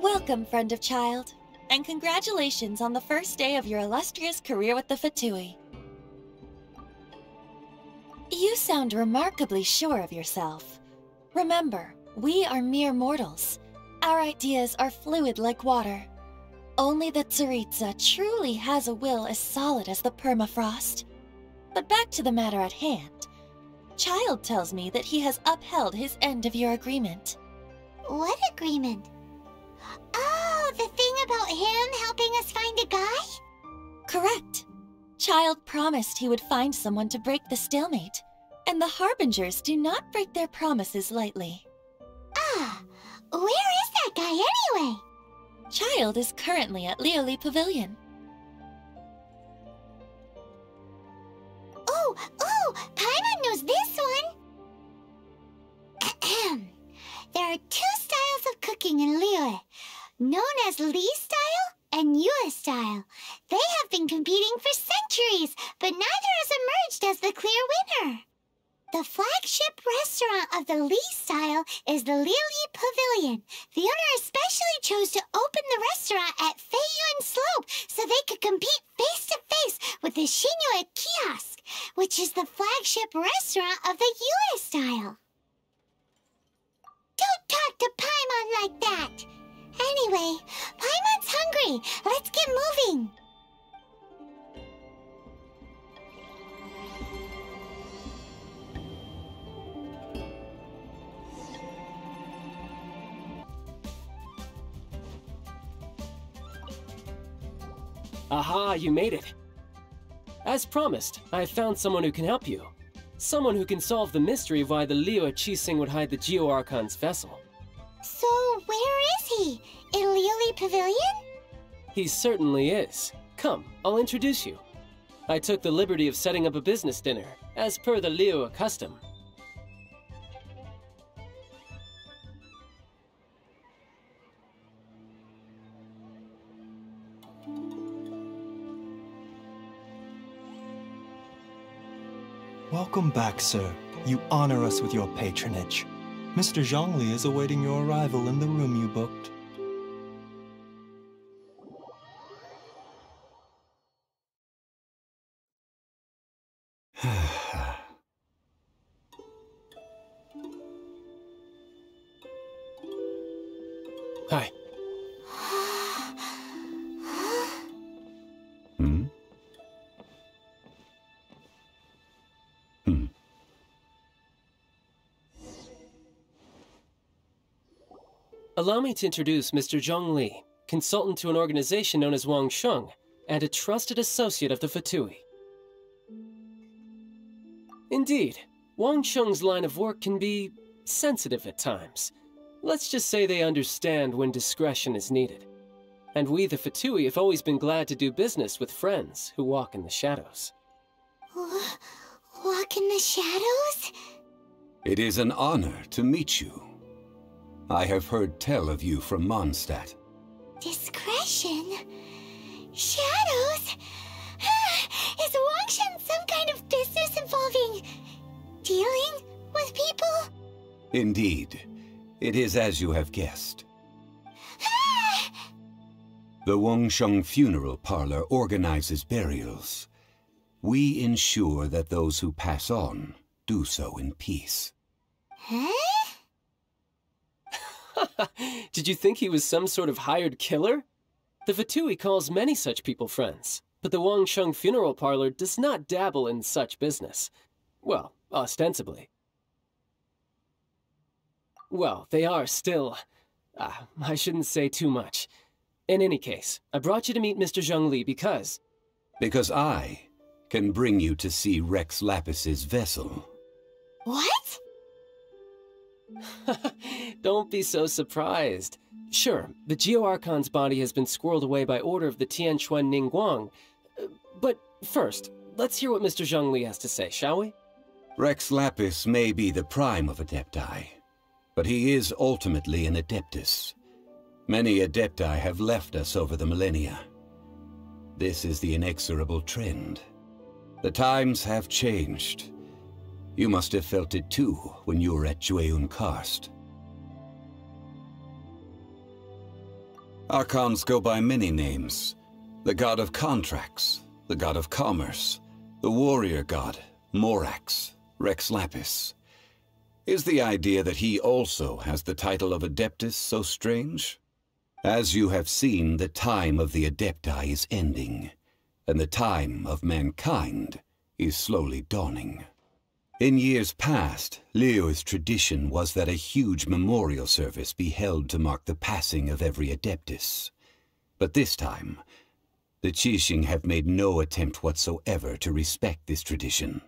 Welcome, friend of child, and congratulations on the first day of your illustrious career with the Fatui. You sound remarkably sure of yourself. Remember, we are mere mortals. Our ideas are fluid like water. Only the Tsaritsa truly has a will as solid as the permafrost. But back to the matter at hand. Child tells me that he has upheld his end of your agreement. What agreement? Oh, the thing about him helping us find a guy? Correct. Child promised he would find someone to break the stalemate. And the Harbingers do not break their promises lightly. Ah, where is that guy anyway? Child is currently at Liyue Pavilion. Oh, Paimon knows this one! There are two styles of cooking in Liyue, known as Li style and Yue style. They have been competing for centuries, but neither has emerged as the clear winner. The flagship restaurant of the Li style is the Liyue Pavilion. The owner especially chose to open the restaurant at Feiyuan Slope so they could compete face-to-face with the Xinyue Kiosk, which is the flagship restaurant of the Yue style. Don't talk to Paimon like that! Anyway, Paimon's hungry. Let's get moving. Aha, you made it. As promised, I found someone who can help you. Someone who can solve the mystery of why the Liyue Qixing would hide the Geo-Archon's vessel. So, where is he? In Liyue Pavilion? He certainly is. Come, I'll introduce you. I took the liberty of setting up a business dinner, as per the Liyue custom. Welcome back, sir. You honor us with your patronage. Mr. Zhongli is awaiting your arrival in the room you booked. Hi. Allow me to introduce Mr. Zhongli, consultant to an organization known as Wangsheng, and a trusted associate of the Fatui. Indeed, Wangsheng's line of work can be sensitive at times. Let's just say they understand when discretion is needed. And we, the Fatui, have always been glad to do business with friends who walk in the shadows. Walk in the shadows? It is an honor to meet you. I have heard tell of you from Mondstadt. Discretion? Shadows? Is Wangsheng some kind of business involving dealing with people? Indeed. It is as you have guessed. The Wangsheng Funeral Parlor organizes burials. We ensure that those who pass on do so in peace. Huh? Did you think he was some sort of hired killer? The Fatui calls many such people friends, but the Wangsheng Funeral Parlor does not dabble in such business. Well, ostensibly. Well, they are still... I shouldn't say too much. In any case, I brought you to meet Mr. Zhongli because... Because I can bring you to see Rex Lapis's vessel. What? Don't be so surprised. Sure, the Geo-Archon's body has been squirreled away by order of the Tianquan Ningguang. But first, let's hear what Mr. Zhongli has to say, shall we? Rex Lapis may be the prime of Adepti, but he is ultimately an Adeptus. Many Adepti have left us over the millennia. This is the inexorable trend. The times have changed. You must have felt it too when you were at Jueyun Karst. Archons go by many names. The god of contracts, the god of commerce, the warrior god, Morax, Rex Lapis. Is the idea that he also has the title of Adeptus so strange? As you have seen, the time of the Adepti is ending, and the time of mankind is slowly dawning. In years past, Liyue's tradition was that a huge memorial service be held to mark the passing of every Adeptus. But this time, the Qixing have made no attempt whatsoever to respect this tradition.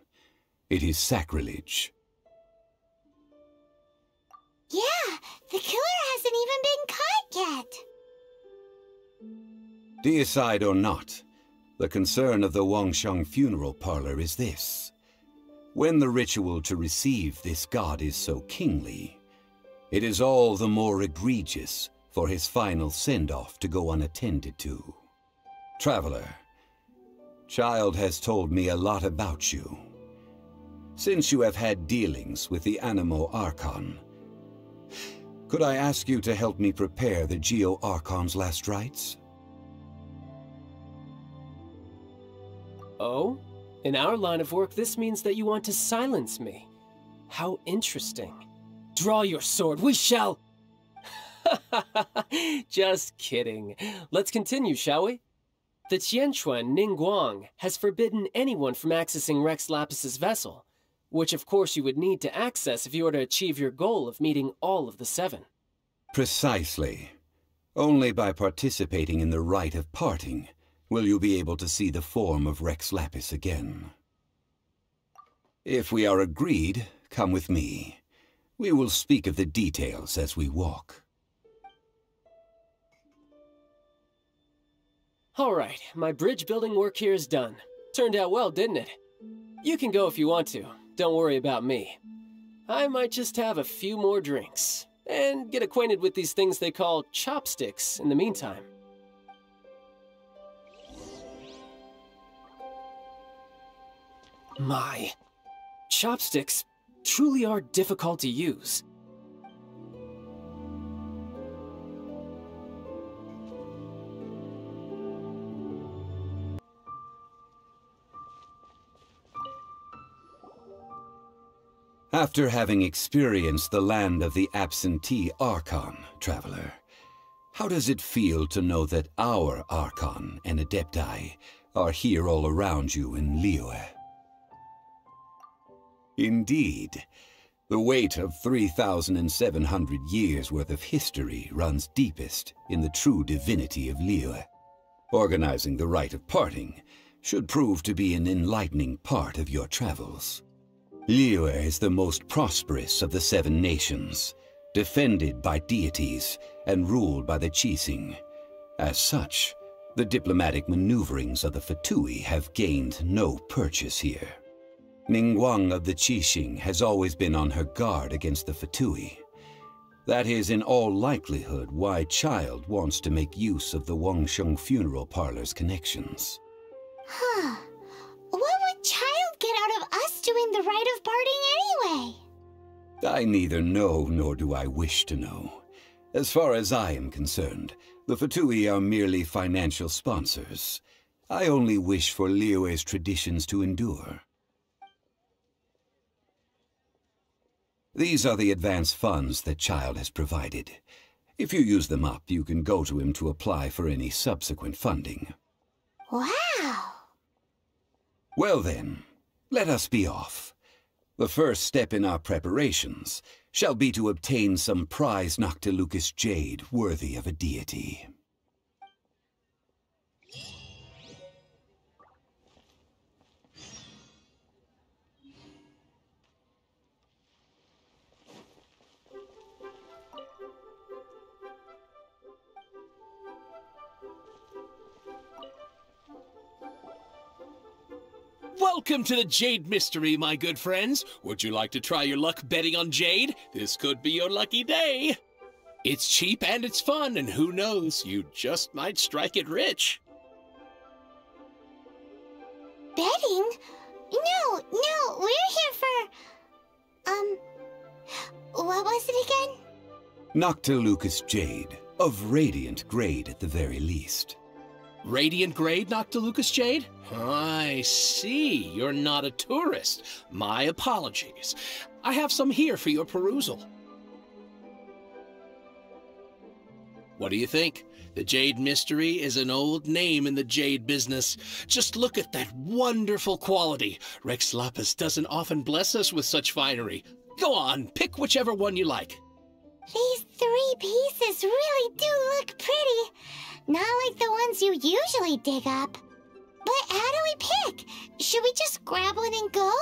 It is sacrilege. Yeah, the killer hasn't even been caught yet. Deicide or not, the concern of the Wangsheng funeral parlor is this. When the ritual to receive this god is so kingly, it is all the more egregious for his final send-off to go unattended to. Traveler, Child has told me a lot about you. Since you have had dealings with the Animo Archon, could I ask you to help me prepare the Geo Archon's last rites? Oh? In our line of work, this means that you want to silence me. How interesting. Draw your sword, we shall... Just kidding. Let's continue, shall we? The Tianquan Ningguang has forbidden anyone from accessing Rex Lapis's vessel, which of course you would need to access if you were to achieve your goal of meeting all of the 7. Precisely. Only by participating in the rite of parting will you be able to see the form of Rex Lapis again. If we are agreed, come with me. We will speak of the details as we walk. All right, my bridge building work here is done. Turned out well, didn't it? You can go if you want to. Don't worry about me. I might just have a few more drinks and get acquainted with these things they call chopsticks in the meantime. My, chopsticks truly are difficult to use. After having experienced the land of the absentee Archon, Traveler, how does it feel to know that our Archon and Adepti are here all around you in Liyue? Indeed, the weight of 3,700 years' worth of history runs deepest in the true divinity of Liyue. Organizing the rite of parting should prove to be an enlightening part of your travels. Liyue is the most prosperous of the 7 nations, defended by deities and ruled by the Qixing. As such, the diplomatic maneuverings of the Fatui have gained no purchase here. Ningguang of the Qixing has always been on her guard against the Fatui. That is in all likelihood why Child wants to make use of the Wangsheng funeral parlor's connections. Huh. What would Child get out of us doing the rite of parting anyway? I neither know nor do I wish to know. As far as I am concerned, the Fatui are merely financial sponsors. I only wish for Liyue's traditions to endure. These are the advance funds that Child has provided. If you use them up, you can go to him to apply for any subsequent funding. Wow! Well then, let us be off. The first step in our preparations shall be to obtain some prized Noctilucous jade worthy of a deity. Welcome to the Jade Mystery, my good friends. Would you like to try your luck betting on Jade? This could be your lucky day. It's cheap and it's fun, and who knows, you just might strike it rich. Betting? No, we're here for... What was it again? Noctilucous jade, Of radiant grade at the very least. Radiant grade, Noctilucous Jade? I see. You're not a tourist. My apologies. I have some here for your perusal. What do you think? The Jade Mystery is an old name in the jade business. Just look at that wonderful quality. Rex Lapis doesn't often bless us with such finery. Go on, pick whichever one you like. These 3 pieces really do look pretty. Not like the ones you usually dig up. But how do we pick? Should we just grab one and go?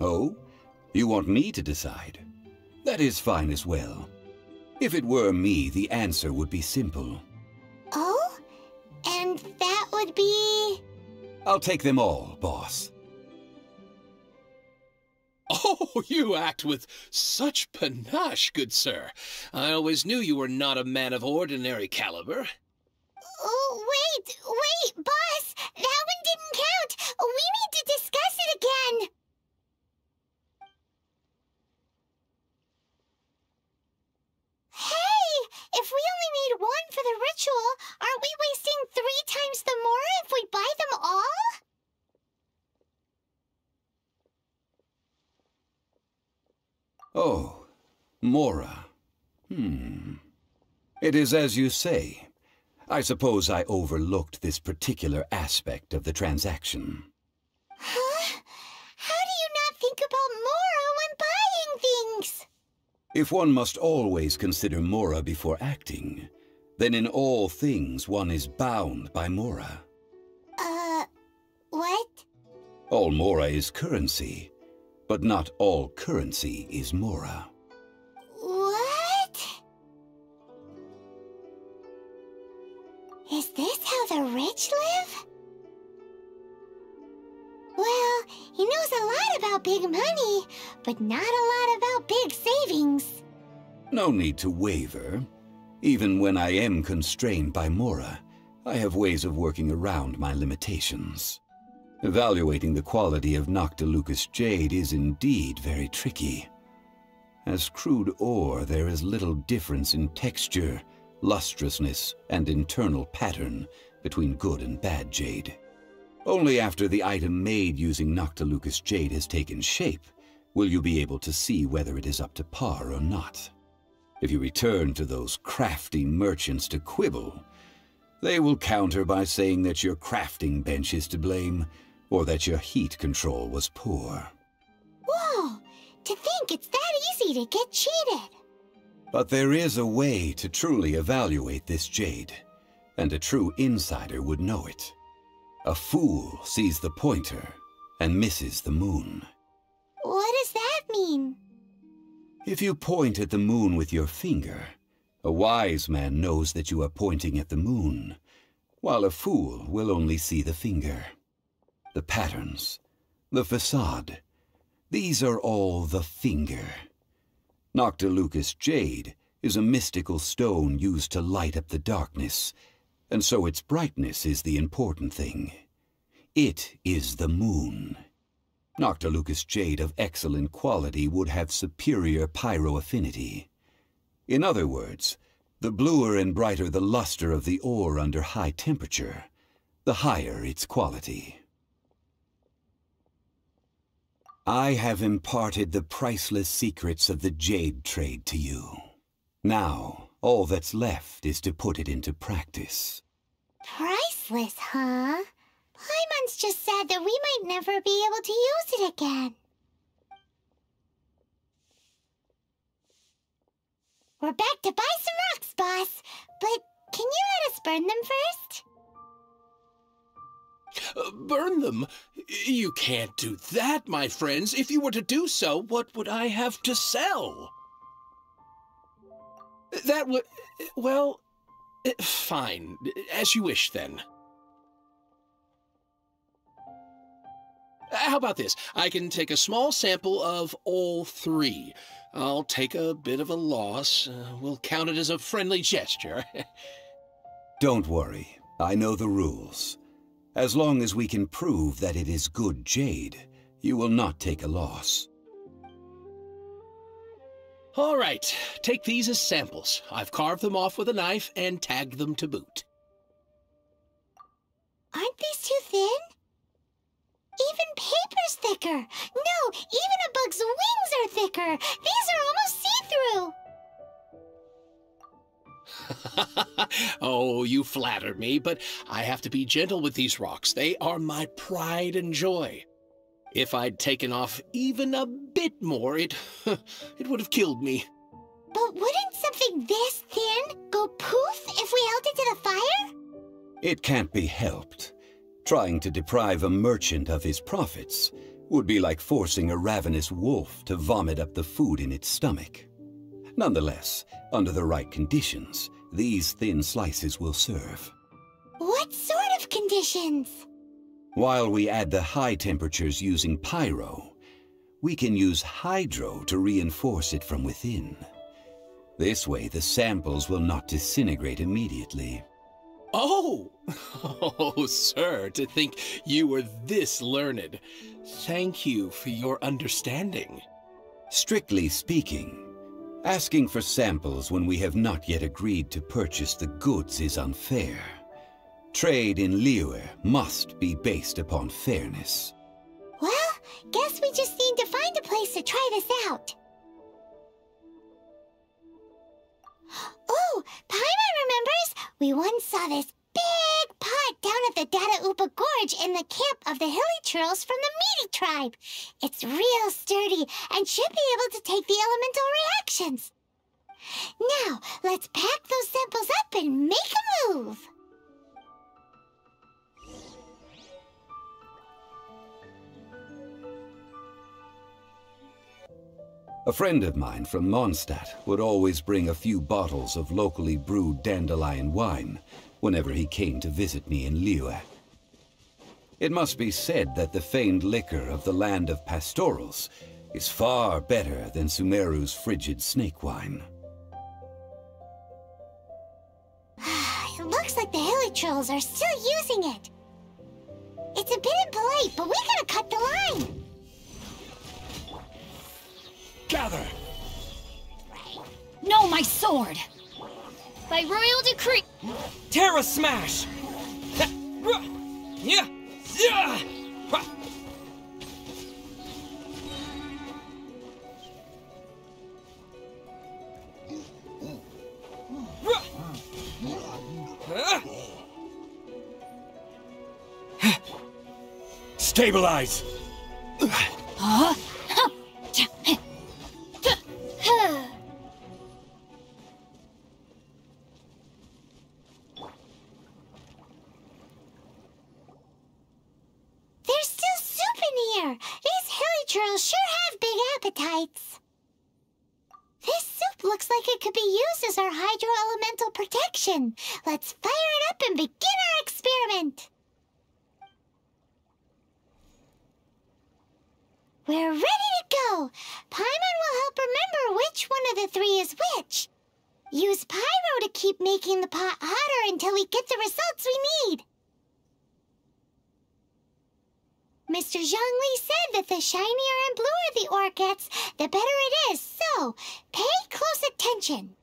Oh? You want me to decide? That is fine as well. If it were me, the answer would be simple. Oh? And that would be... I'll take them all, boss. Oh, you act with such panache, good sir. I always knew you were not a man of ordinary caliber. Oh, wait, boss! That one didn't count! We need to discuss it again! Hey! If we only need one for the ritual, aren't we wasting 3 times the Mora if we buy them all? Oh, Mora. It is as you say. I suppose I overlooked this particular aspect of the transaction. Huh? How do you not think about Mora when buying things? If one must always consider Mora before acting, then in all things one is bound by Mora. What? All Mora is currency, but not all currency is Mora. What? Is this how the rich live? Well, he knows a lot about big money, but not a lot about big savings. No need to waver. Even when I am constrained by Mora, I have ways of working around my limitations. Evaluating the quality of Noctilucous Jade is indeed very tricky. As crude ore, there is little difference in texture, lustrousness, and internal pattern between good and bad jade. Only after the item made using Noctilucous Jade has taken shape will you be able to see whether it is up to par or not. If you return to those crafty merchants to quibble, they will counter by saying that your crafting bench is to blame, or that your heat control was poor. Whoa! To think it's that easy to get cheated! But there is a way to truly evaluate this jade, and a true insider would know it. A fool sees the pointer and misses the moon. What does that mean? If you point at the moon with your finger, a wise man knows that you are pointing at the moon, while a fool will only see the finger. The patterns, the facade, these are all the finger. Noctilucous Jade is a mystical stone used to light up the darkness, and so its brightness is the important thing. It is the moon. Noctilucous Jade of excellent quality would have superior pyroaffinity. In other words, the bluer and brighter the luster of the ore under high temperature, the higher its quality. I have imparted the priceless secrets of the jade trade to you. Now, all that's left is to put it into practice. Priceless, huh? Paimon's just said that we might never be able to use it again. We're back to buy some rocks, boss. But can you let us burn them first? Burn them? You can't do that, my friends. If you were to do so, what would I have to sell? That would... well... fine. As you wish, then. How about this? I can take a small sample of all 3. I'll take a bit of a loss. We'll count it as a friendly gesture. Don't worry. I know the rules. As long as we can prove that it is good jade, you will not take a loss. All right, take these as samples. I've carved them off with a knife and tagged them to boot. Aren't these too thin? Even paper's thicker. No, even a bug's wings are thicker. These are almost see-through. Oh, you flatter me, but I have to be gentle with these rocks. They are my pride and joy. If I'd taken off even a bit more, it would have killed me. But wouldn't something this thin go poof if we held it to the fire? It can't be helped. Trying to deprive a merchant of his profits would be like forcing a ravenous wolf to vomit up the food in its stomach. Nonetheless, under the right conditions, these thin slices will serve. What sort of conditions? While we add the high temperatures using pyro, we can use hydro to reinforce it from within. This way, the samples will not disintegrate immediately. Oh! Oh, sir, to think you were this learned. Thank you for your understanding. Strictly speaking, asking for samples when we have not yet agreed to purchase the goods is unfair. Trade in Liyue must be based upon fairness. Well, guess we just need to find a place to try this out. Oh, Paimon remembers! We once saw this big pot down at the Data Upa Gorge in the camp of the hilly churls from the Meaty tribe. It's real sturdy and should be able to take the elemental reactions. Now, let's pack those samples up and make a move. A friend of mine from Mondstadt would always bring a few bottles of locally brewed dandelion wine whenever he came to visit me in Liyue. It must be said that the famed liquor of the land of pastorals is far better than Sumeru's frigid snake wine. It looks like the hilly trolls are still using it. It's a bit impolite, but we gotta cut the line. Gather! No, my sword! By royal decree... Terra Smash! Stabilize! Huh? There's still soup in here. These hilly churls sure have big appetites. This soup looks like it could be used as our hydro-elemental protection. Let's fire it up and begin our experiment. We're ready to go. Paimon will help remember which one of the three is which. Use pyro to keep making the pot hotter until we get the results we need. Mr. Zhongli said that the shinier and bluer the ore gets, the better it is, so pay close attention.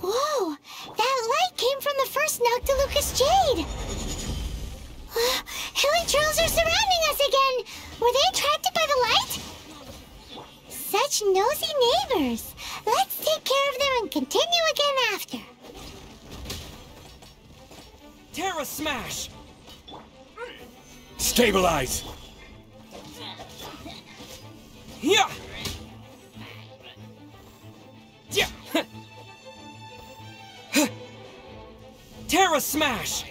Whoa! That light came from the first Noctilucous Jade! Hilly trolls are surrounding us again! Were they attracted by the light? Such nosy neighbors! Let's take care of them and continue again after. Terra Smash! Stabilize! Yeah! Yeah! Terra Smash!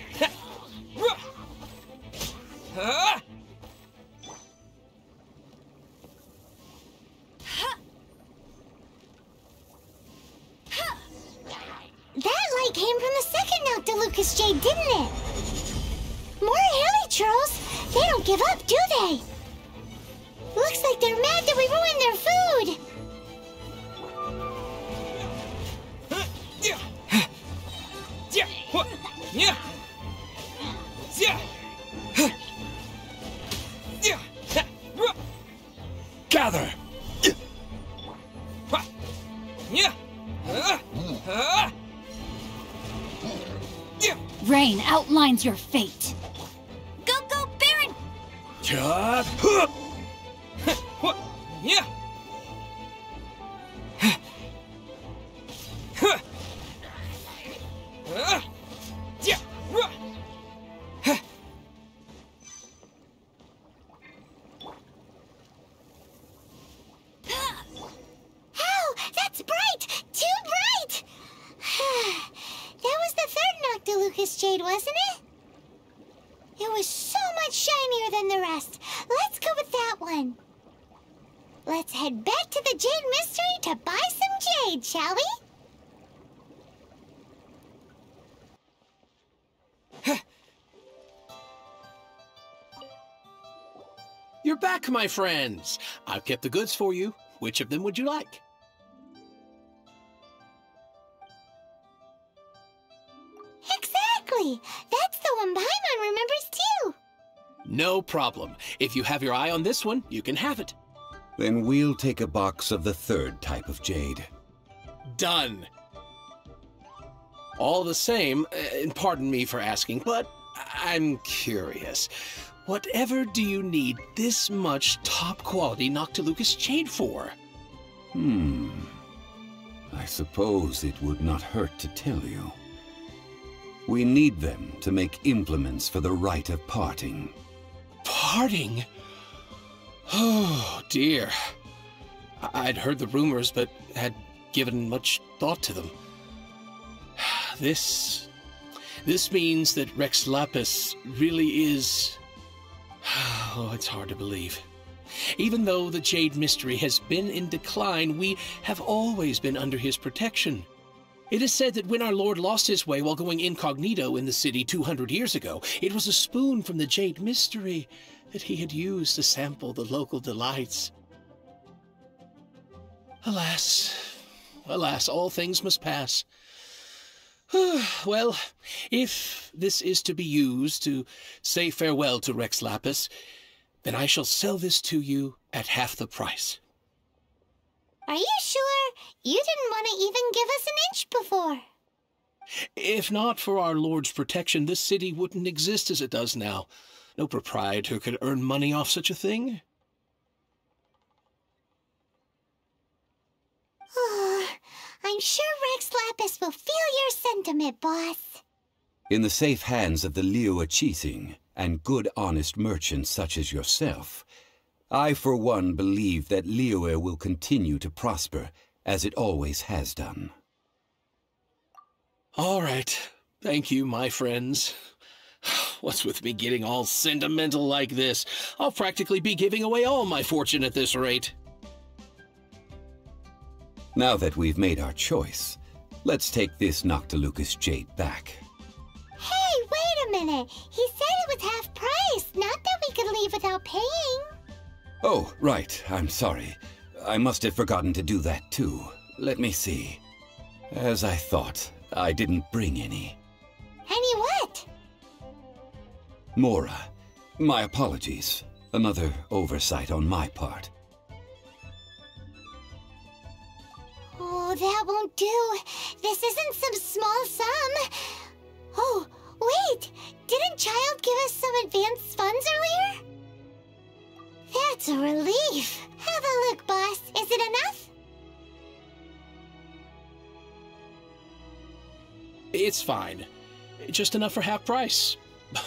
That light came from the second Noctilucous Jade, didn't it? More hilly trolls! They don't give up, do they? Looks like they're mad that we ruined their food! Gather! Rain outlines your fate. Go, go, Baron! Ow! That's bright! Too bright! That was the third Noctilucous Jade, wasn't it? It was so much shinier than the rest. Let's go with that one. Let's head back to the Jade Mystery to buy some jade, shall we? You're back, my friends. I've kept the goods for you. Which of them would you like? Exactly! That's the one Paimon remembers too! No problem. If you have your eye on this one, you can have it. Then we'll take a box of the third type of jade. Done. All the same, and pardon me for asking, but I'm curious. Whatever do you need this much top-quality Noctilucous Jade for? I suppose it would not hurt to tell you. We need them to make implements for the rite of parting. Parting? Oh, dear. I'd heard the rumors, but had given much thought to them. This means that Rex Lapis really is... Oh, it's hard to believe. Even though the Jade Mystery has been in decline, we have always been under his protection. It is said that when our Lord lost his way while going incognito in the city 200 years ago, it was a spoon from the Jade Mystery that he had used to sample the local delights. Alas, alas, all things must pass. Well, if this is to be used to say farewell to Rex Lapis, then I shall sell this to you at half the price. Are you sure? You didn't want to even give us an inch before. If not for our Lord's protection, this city wouldn't exist as it does now. No proprietor could earn money off such a thing. Oh, I'm sure Rex Lapis will feel your sentiment, boss. In the safe hands of the Liyue and good honest merchants such as yourself, I for one believe that Liyue will continue to prosper as it always has done. All right. Thank you, my friends. What's with me getting all sentimental like this? I'll practically be giving away all my fortune at this rate. Now that we've made our choice, let's take this Noctilucous Jade back. Hey, wait a minute. He said it was half price, not that we could leave without paying. Oh, right. I'm sorry. I must have forgotten to do that too. Let me see. As I thought, I didn't bring any. Any what? Mora, my apologies. Another oversight on my part. Oh, that won't do. This isn't some small sum. Oh, wait! Didn't Child give us some advanced funds earlier? That's a relief. Have a look, boss. Is it enough? It's fine. Just enough for half price.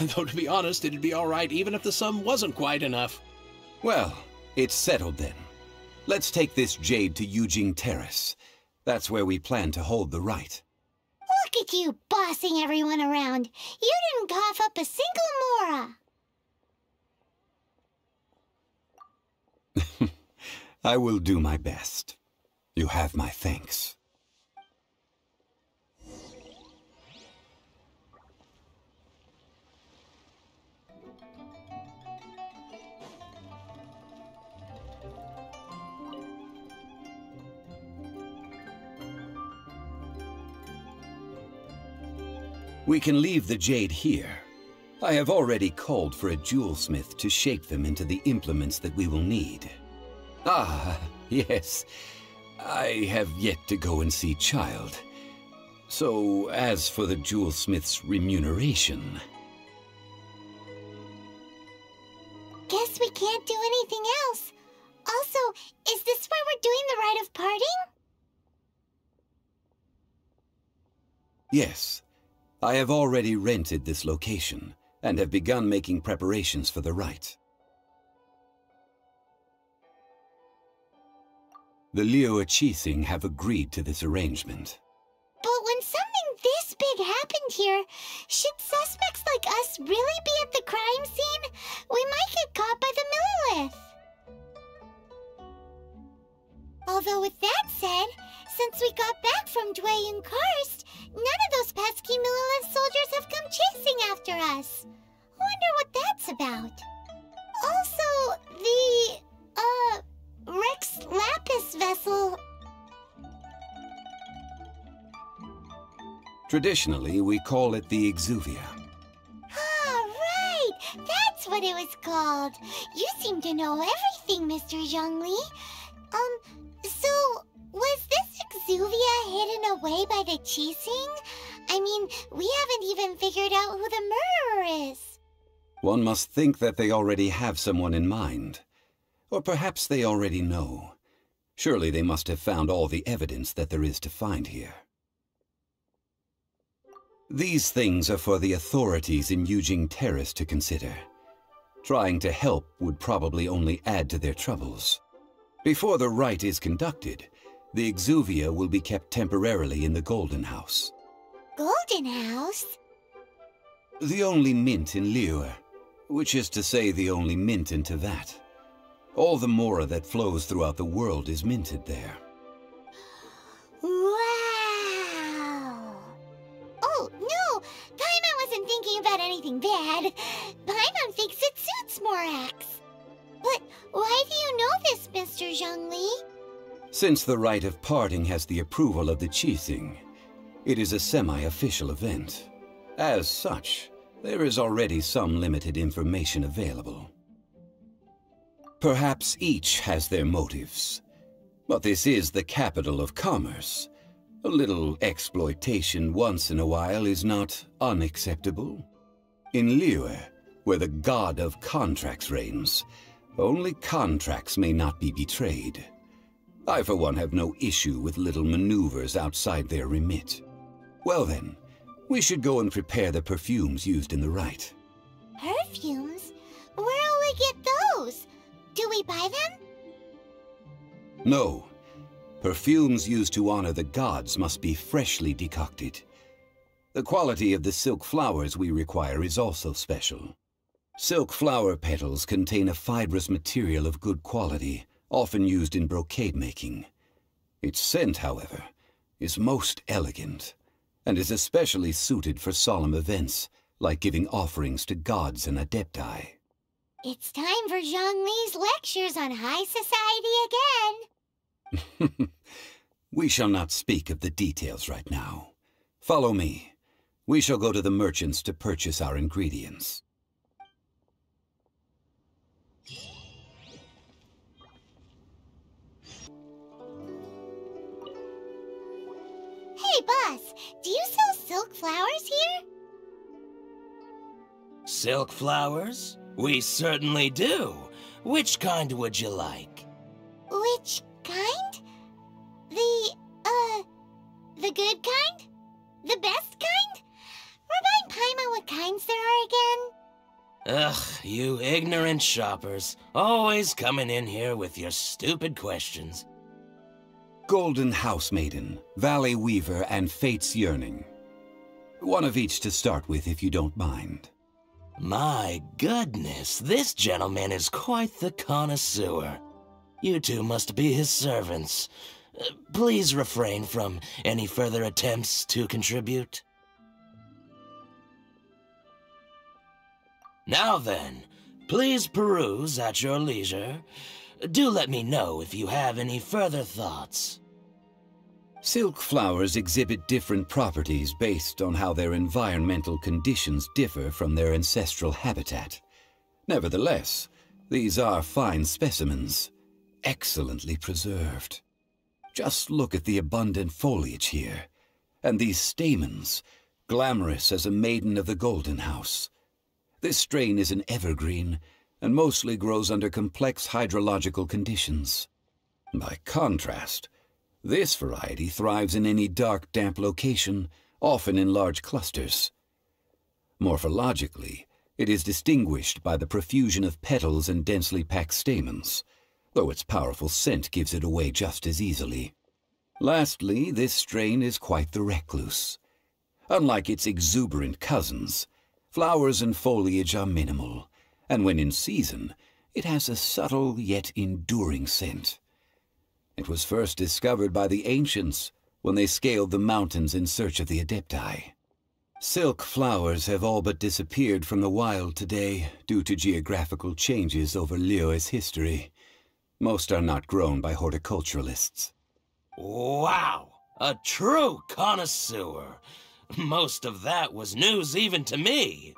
Though, to be honest, it'd be all right even if the sum wasn't quite enough. Well, it's settled then. Let's take this jade to Yujing Terrace. That's where we plan to hold the rite. Look at you bossing everyone around. You didn't cough up a single Mora. I will do my best. You have my thanks. We can leave the jade here. I have already called for a jewelsmith to shape them into the implements that we will need. Ah, yes. I have yet to go and see Child. So, as for the jewelsmith's remuneration... Guess we can't do anything else. Also, is this where we're doing the rite of parting? Yes. I have already rented this location, and have begun making preparations for the rite. The Liyue have agreed to this arrangement. But when something this big happened here, should suspects like us really be at the crime scene? We might get caught by the Millilith. Although with that said, since we got back from Dway and Karst, none of those pesky Millilith soldiers have come chasing after us. Wonder what that's about. Also, the, Rex Lapis vessel... Traditionally, we call it the Exuvia. Ah, right! That's what it was called. You seem to know everything, Mr. Zhongli. So, was this Exuvia hidden away by the Qixing? I mean, we haven't even figured out who the murderer is. One must think that they already have someone in mind. Or perhaps they already know. Surely they must have found all the evidence that there is to find here. These things are for the authorities in Yujing Terrace to consider. Trying to help would probably only add to their troubles. Before the rite is conducted, the Exuvia will be kept temporarily in the Golden House. Golden House? The only mint in Liyue, which is to say the only mint in Tevat. All the mora that flows throughout the world is minted there. Wow! Oh, no! Paimon wasn't thinking about anything bad. Paimon thinks it suits Morax. But why do you know this, Mr. Zhongli? Since the rite of parting has the approval of the Qixing, it is a semi-official event. As such, there is already some limited information available. Perhaps each has their motives, but this is the capital of commerce. A little exploitation once in a while is not unacceptable. In Liyue, where the god of contracts reigns, only contracts may not be betrayed. I, for one, have no issue with little maneuvers outside their remit. Well then, we should go and prepare the perfumes used in the rite. Perfumes? Where'll we get those? Do we buy them? No. Perfumes used to honor the gods must be freshly decocted. The quality of the silk flowers we require is also special. Silk flower petals contain a fibrous material of good quality, often used in brocade making. Its scent, however, is most elegant, and is especially suited for solemn events, like giving offerings to gods and adepti. It's time for Zhongli's lectures on high society again. We shall not speak of the details right now. Follow me. We shall go to the merchants to purchase our ingredients. Hey, boss, do you sell silk flowers here? Silk flowers? We certainly do. Which kind would you like? Which kind? The good kind? The best kind? Remind Paimon what kinds there are again. Ugh, you ignorant shoppers. Always coming in here with your stupid questions. Golden Housemaiden, Valley Weaver, and Fate's Yearning. One of each to start with, if you don't mind. My goodness, this gentleman is quite the connoisseur. You two must be his servants. Please refrain from any further attempts to contribute. Now then, please peruse at your leisure. Do let me know if you have any further thoughts. Silk flowers exhibit different properties based on how their environmental conditions differ from their ancestral habitat. Nevertheless, these are fine specimens, excellently preserved. Just look at the abundant foliage here, and these stamens, glamorous as a maiden of the Golden House. This strain is an evergreen, and mostly grows under complex hydrological conditions. By contrast, this variety thrives in any dark, damp location, often in large clusters. Morphologically, it is distinguished by the profusion of petals and densely packed stamens, though its powerful scent gives it away just as easily. Lastly, this strain is quite the recluse. Unlike its exuberant cousins, flowers and foliage are minimal, and when in season, it has a subtle yet enduring scent. It was first discovered by the ancients when they scaled the mountains in search of the Adepti. Silk flowers have all but disappeared from the wild today due to geographical changes over Liyue's history. Most are not grown by horticulturalists. Wow! A true connoisseur! Most of that was news even to me.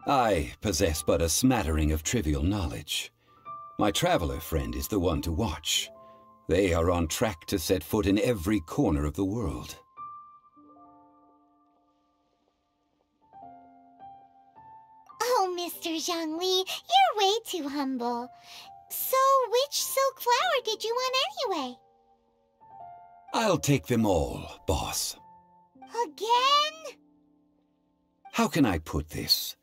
I possess but a smattering of trivial knowledge. My traveler friend is the one to watch. They are on track to set foot in every corner of the world. Oh, Mr. Zhongli, you're way too humble. So, which silk flower did you want anyway? I'll take them all, boss. Again? How can I put this?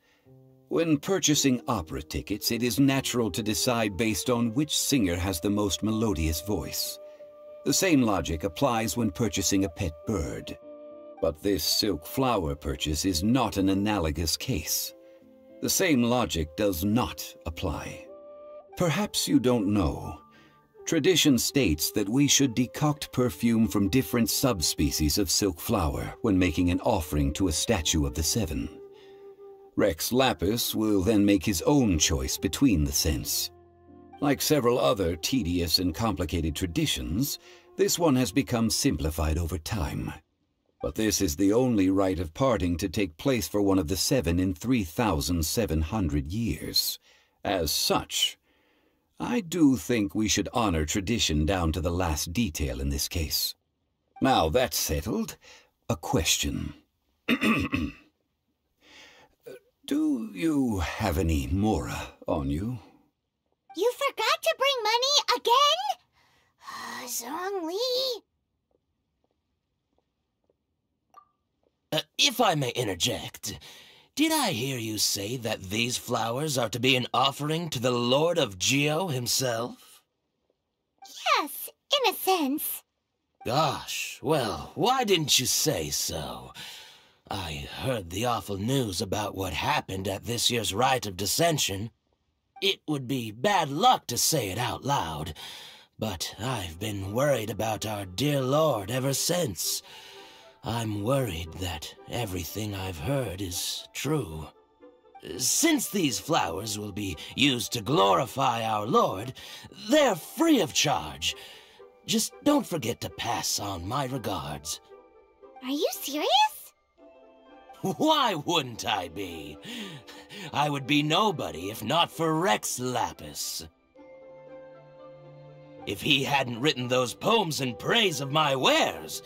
When purchasing opera tickets, it is natural to decide based on which singer has the most melodious voice. The same logic applies when purchasing a pet bird. But this silk flower purchase is not an analogous case. The same logic does not apply. Perhaps you don't know. Tradition states that we should decoct perfume from different subspecies of silk flower when making an offering to a statue of the Seven. Rex Lapis will then make his own choice between the scents. Like several other tedious and complicated traditions, this one has become simplified over time. But this is the only rite of parting to take place for one of the Seven in 3,700 years. As such, I do think we should honor tradition down to the last detail in this case. Now that's settled, a question. Do you have any mora on you? You forgot to bring money again? Zhongli. If I may interject, did I hear you say that these flowers are to be an offering to the Lord of Geo himself? Yes, in a sense. Gosh, well, why didn't you say so? I heard the awful news about what happened at this year's Rite of Dissension. It would be bad luck to say it out loud, but I've been worried about our dear Lord ever since. I'm worried that everything I've heard is true. Since these flowers will be used to glorify our Lord, they're free of charge. Just don't forget to pass on my regards. Are you serious? Why wouldn't I be? I would be nobody if not for Rex Lapis. If he hadn't written those poems in praise of my wares,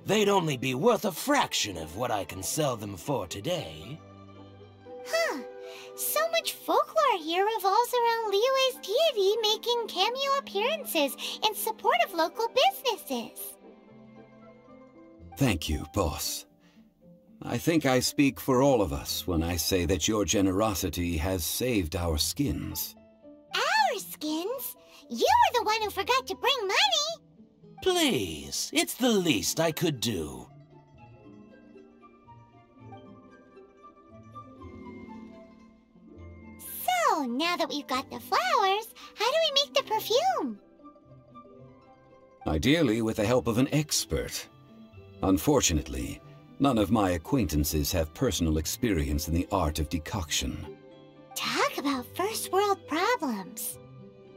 they'd only be worth a fraction of what I can sell them for today. Huh. So much folklore here revolves around Liyue's deity making cameo appearances in support of local businesses. Thank you, boss. I think I speak for all of us when I say that your generosity has saved our skins. Our skins? You were the one who forgot to bring money! Please, it's the least I could do. So, now that we've got the flowers, how do we make the perfume? Ideally with the help of an expert. Unfortunately, none of my acquaintances have personal experience in the art of decoction. Talk about first world problems.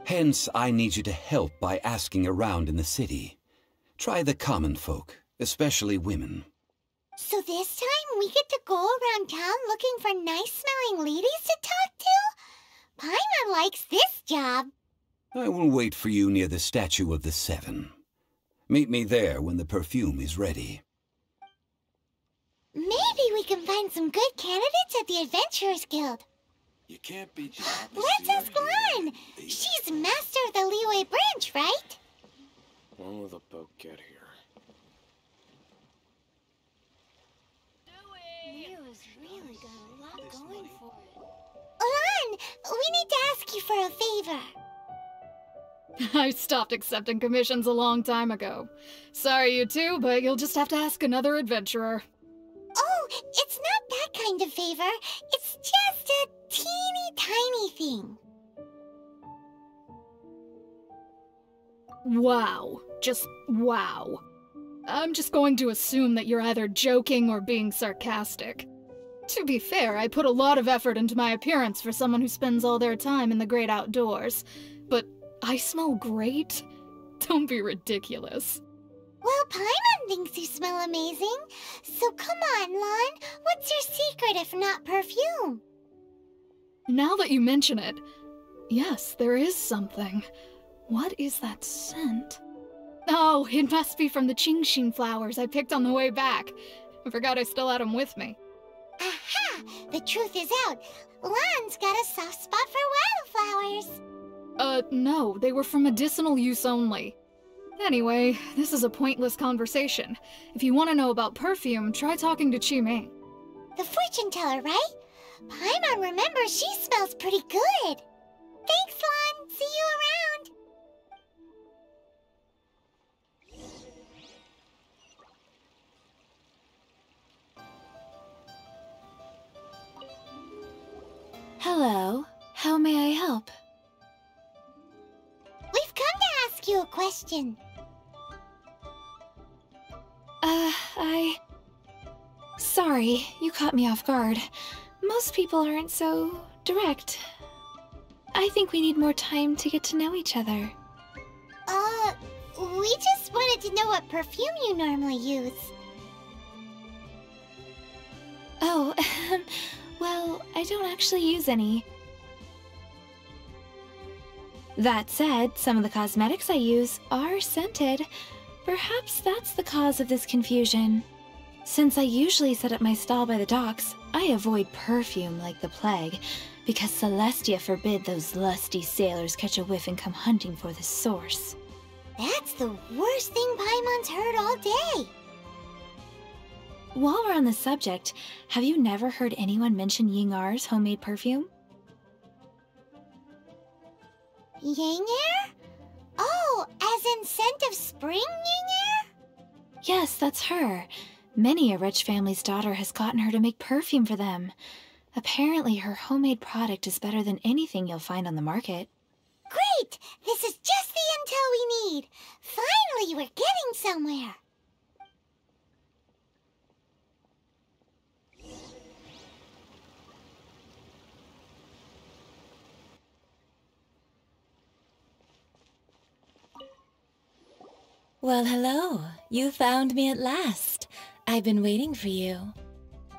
Hence, I need you to help by asking around in the city. Try the common folk, especially women. So this time we get to go around town looking for nice-smelling ladies to talk to? Paimon likes this job. I will wait for you near the statue of the Seven. Meet me there when the perfume is ready. Maybe we can find some good candidates at the Adventurers Guild. You can't be... Let's ask Lan. She's master of the Liyue branch, right? When will the boat get here? Liyue's really got a lot going for it. Lan, we need to ask you for a favor. I stopped accepting commissions a long time ago. Sorry, you two, but you'll just have to ask another adventurer. Oh, it's not that kind of favor. It's just a teeny tiny thing. Wow. Just wow. I'm just going to assume that you're either joking or being sarcastic. To be fair, I put a lot of effort into my appearance for someone who spends all their time in the great outdoors. But I smell great? Don't be ridiculous. Well, Paimon thinks you smell amazing. So come on, Lan. What's your secret if not perfume? Now that you mention it, yes, there is something. What is that scent? Oh, it must be from the Genshin flowers I picked on the way back. I forgot I still had them with me. Aha! The truth is out. Lan's got a soft spot for wildflowers. No, they were for medicinal use only. Anyway, this is a pointless conversation. If you want to know about perfume, try talking to Qiming. The fortune teller, right? Paimon remembers she smells pretty good. Thanks, Lan. See you around. Hello. How may I help? We've come to ask you a question. Sorry, you caught me off guard. Most people aren't so direct. I think we need more time to get to know each other. We just wanted to know what perfume you normally use. Oh, well, I don't actually use any. That said, some of the cosmetics I use are scented. Perhaps that's the cause of this confusion. Since I usually set up my stall by the docks, I avoid perfume like the plague, because Celestia forbid those lusty sailors catch a whiff and come hunting for the source. That's the worst thing Paimon's heard all day. While we're on the subject, have you never heard anyone mention Yingar's homemade perfume? Yingar? Oh, as in scent of spring Yingar? Yes, that's her. Many a rich family's daughter has gotten her to make perfume for them. Apparently, her homemade product is better than anything you'll find on the market. Great! This is just the intel we need. Finally, we're getting somewhere. Well, hello. You found me at last. I've been waiting for you.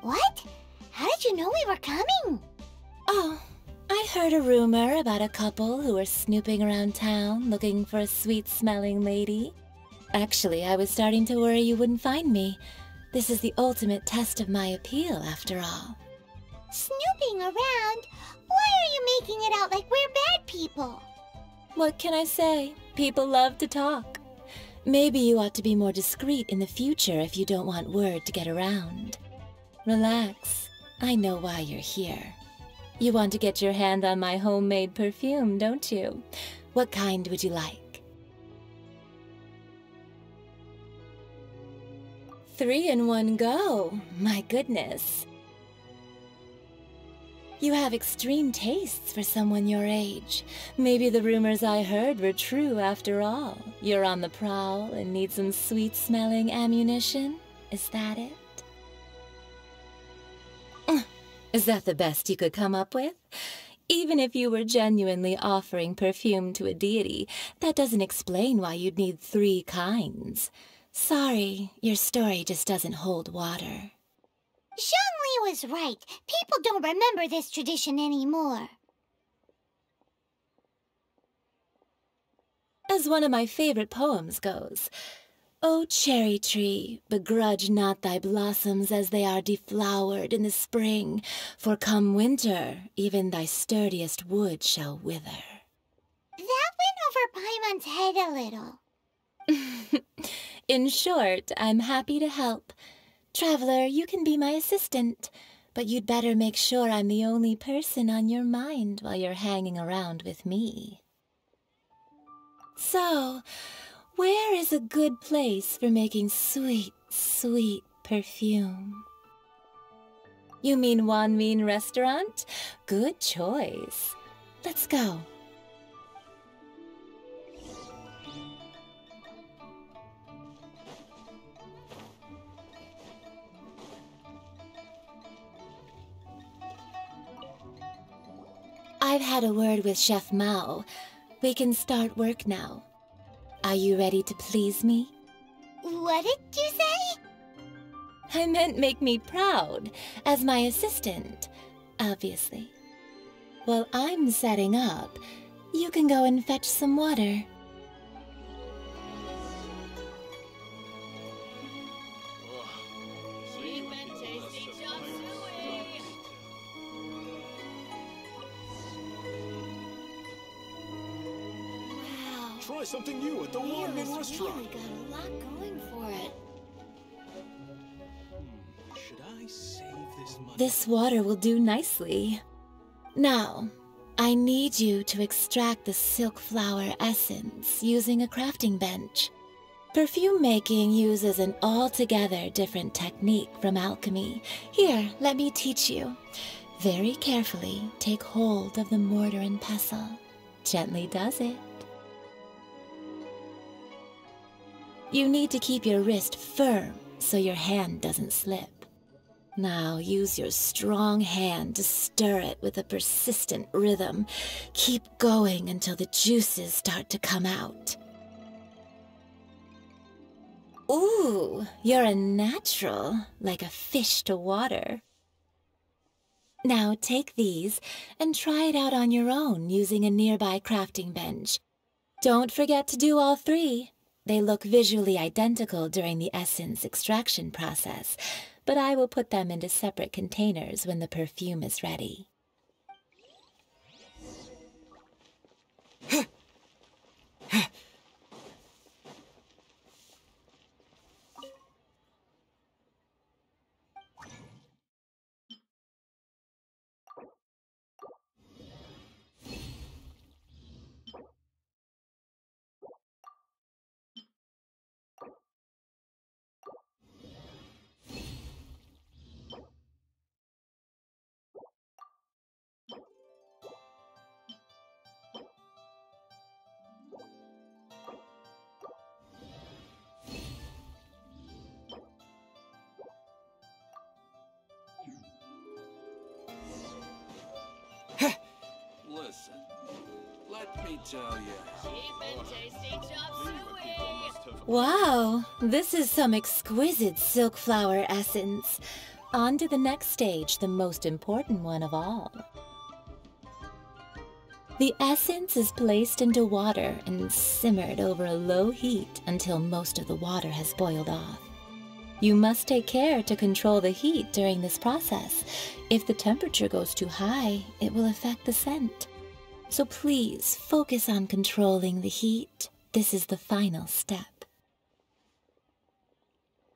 What? How did you know we were coming? Oh, I heard a rumor about a couple who were snooping around town looking for a sweet-smelling lady. Actually, I was starting to worry you wouldn't find me. This is the ultimate test of my appeal, after all. Snooping around? Why are you making it out like we're bad people? What can I say? People love to talk. Maybe you ought to be more discreet in the future if you don't want word to get around. Relax. I know why you're here. You want to get your hand on my homemade perfume, don't you? What kind would you like? 3 in one go. My goodness. You have extreme tastes for someone your age. Maybe the rumors I heard were true after all. You're on the prowl and need some sweet-smelling ammunition? Is that it? Is that the best you could come up with? Even if you were genuinely offering perfume to a deity, that doesn't explain why you'd need 3 kinds. Sorry, your story just doesn't hold water. Zhongli was right. People don't remember this tradition anymore. As one of my favorite poems goes, "O cherry tree, begrudge not thy blossoms as they are deflowered in the spring, for come winter, even thy sturdiest wood shall wither." That went over Paimon's head a little. In short, I'm happy to help. Traveler, you can be my assistant, but you'd better make sure I'm the only person on your mind while you're hanging around with me. So, where is a good place for making sweet, sweet perfume? You mean Wanmin Restaurant? Good choice. Let's go. I've had a word with Chef Mao. We can start work now. Are you ready to please me? What did you say? I meant make me proud, as my assistant, obviously. While I'm setting up, you can go and fetch some water. Try something new at the Wanmin Restaurant. Really got a lot going for it. Should I save this money? This water will do nicely. Now, I need you to extract the silk flower essence using a crafting bench. Perfume making uses an altogether different technique from alchemy. Here, let me teach you. Very carefully, take hold of the mortar and pestle. Gently does it. You need to keep your wrist firm so your hand doesn't slip. Now use your strong hand to stir it with a persistent rhythm. Keep going until the juices start to come out. Ooh, you're a natural, like a fish to water. Now take these and try it out on your own using a nearby crafting bench. Don't forget to do all three. They look visually identical during the essence extraction process, but I will put them into separate containers when the perfume is ready. Listen, let me tell you. Cheap and tasty chop suey! Wow, this is some exquisite silk flower essence. On to the next stage, the most important one of all. The essence is placed into water and simmered over a low heat until most of the water has boiled off. You must take care to control the heat during this process. If the temperature goes too high, it will affect the scent. So please focus on controlling the heat. This is the final step.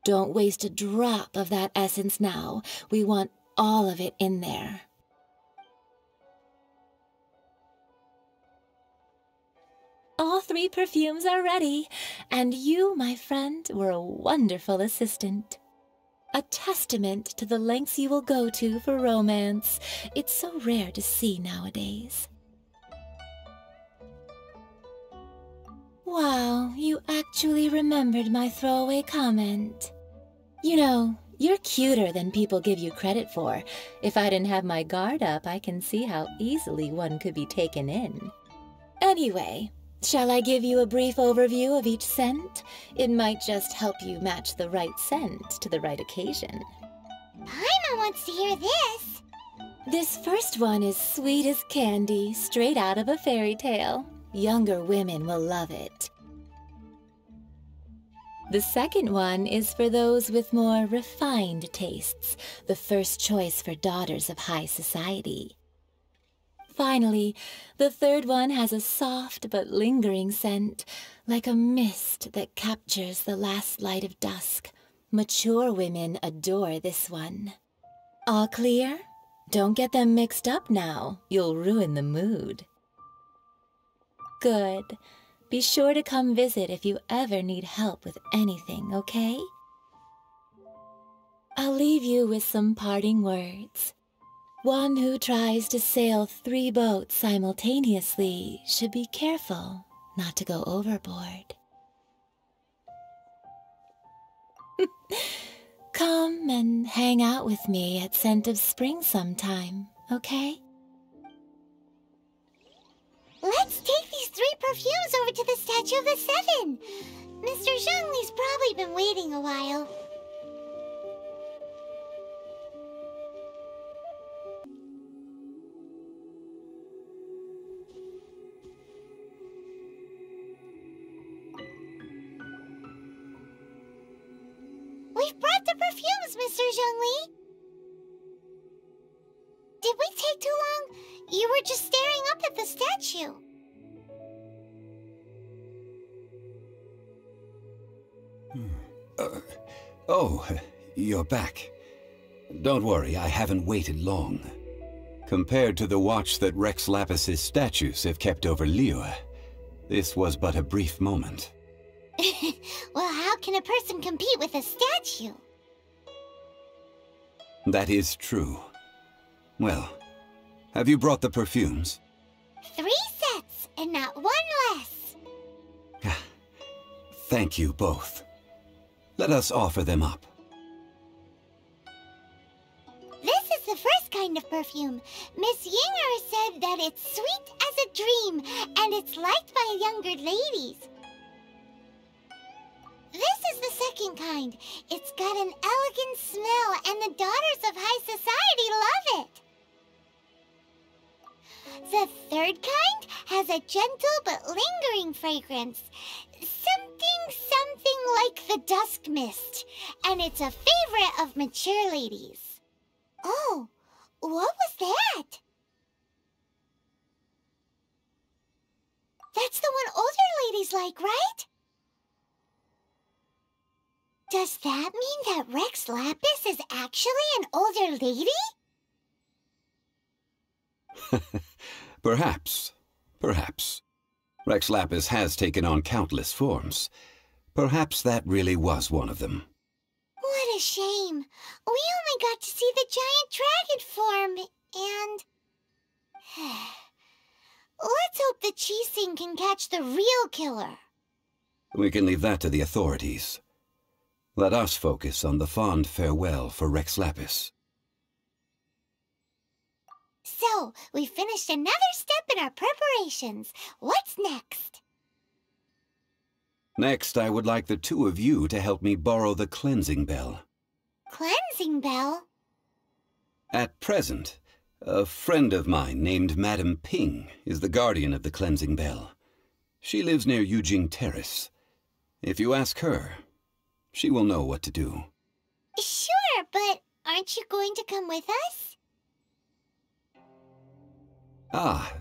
Don't waste a drop of that essence now. We want all of it in there. All three perfumes are ready, and you, my friend, were a wonderful assistant. A testament to the lengths you will go to for romance. It's so rare to see nowadays. Wow, you actually remembered my throwaway comment. You know, you're cuter than people give you credit for. If I didn't have my guard up, I can see how easily one could be taken in. Anyway, Shall I give you a brief overview of each scent? It might just help you match the right scent to the right occasion. Paimon wants to hear this. This first one is sweet as candy, straight out of a fairy tale. Younger women will love it. The second one is for those with more refined tastes, the first choice for daughters of high society. Finally, the third one has a soft but lingering scent, like a mist that captures the last light of dusk. Mature women adore this one. All clear? Don't get them mixed up now. You'll ruin the mood. Good. Be sure to come visit if you ever need help with anything, okay? I'll leave you with some parting words. One who tries to sail 3 boats simultaneously should be careful not to go overboard. Come and hang out with me at Scent of Spring sometime, okay? Let's take these 3 perfumes over to the Statue of the Seven. Mr. Zhongli's probably been waiting a while. We've brought the perfumes, Mr. Zhongli. Did we take too long? You were just staring up at the statue. Oh, you're back. Don't worry, I haven't waited long. Compared to the watch that Rex Lapis's statues have kept over Liyue, this was but a brief moment. Well, how can a person compete with a statue? That is true. Well, have you brought the perfumes? 3 sets, and not 1 less. Thank you both. Let us offer them up. This is the first kind of perfume. Miss Yinger said that it's sweet as a dream, and it's liked by younger ladies. This is the second kind. It's got an elegant smell, and the daughters of high society love it. The third kind has a gentle but lingering fragrance. Something like the dusk mist, and it's a favorite of mature ladies. Oh, what was that? That's the one older ladies like, right? Does that mean that Rex Lapis is actually an older lady? Perhaps. Perhaps. Rex Lapis has taken on countless forms. Perhaps that really was one of them. What a shame. We only got to see the giant dragon form, and... Let's hope the Qixing can catch the real killer. We can leave that to the authorities. Let us focus on the fond farewell for Rex Lapis. So, we finished another step in our preparations. What's next? Next, I would like the 2 of you to help me borrow the cleansing bell. Cleansing bell? At present, a friend of mine named Madame Ping is the guardian of the cleansing bell. She lives near Yujing Terrace. If you ask her, she will know what to do. Sure, but aren't you going to come with us? Ah,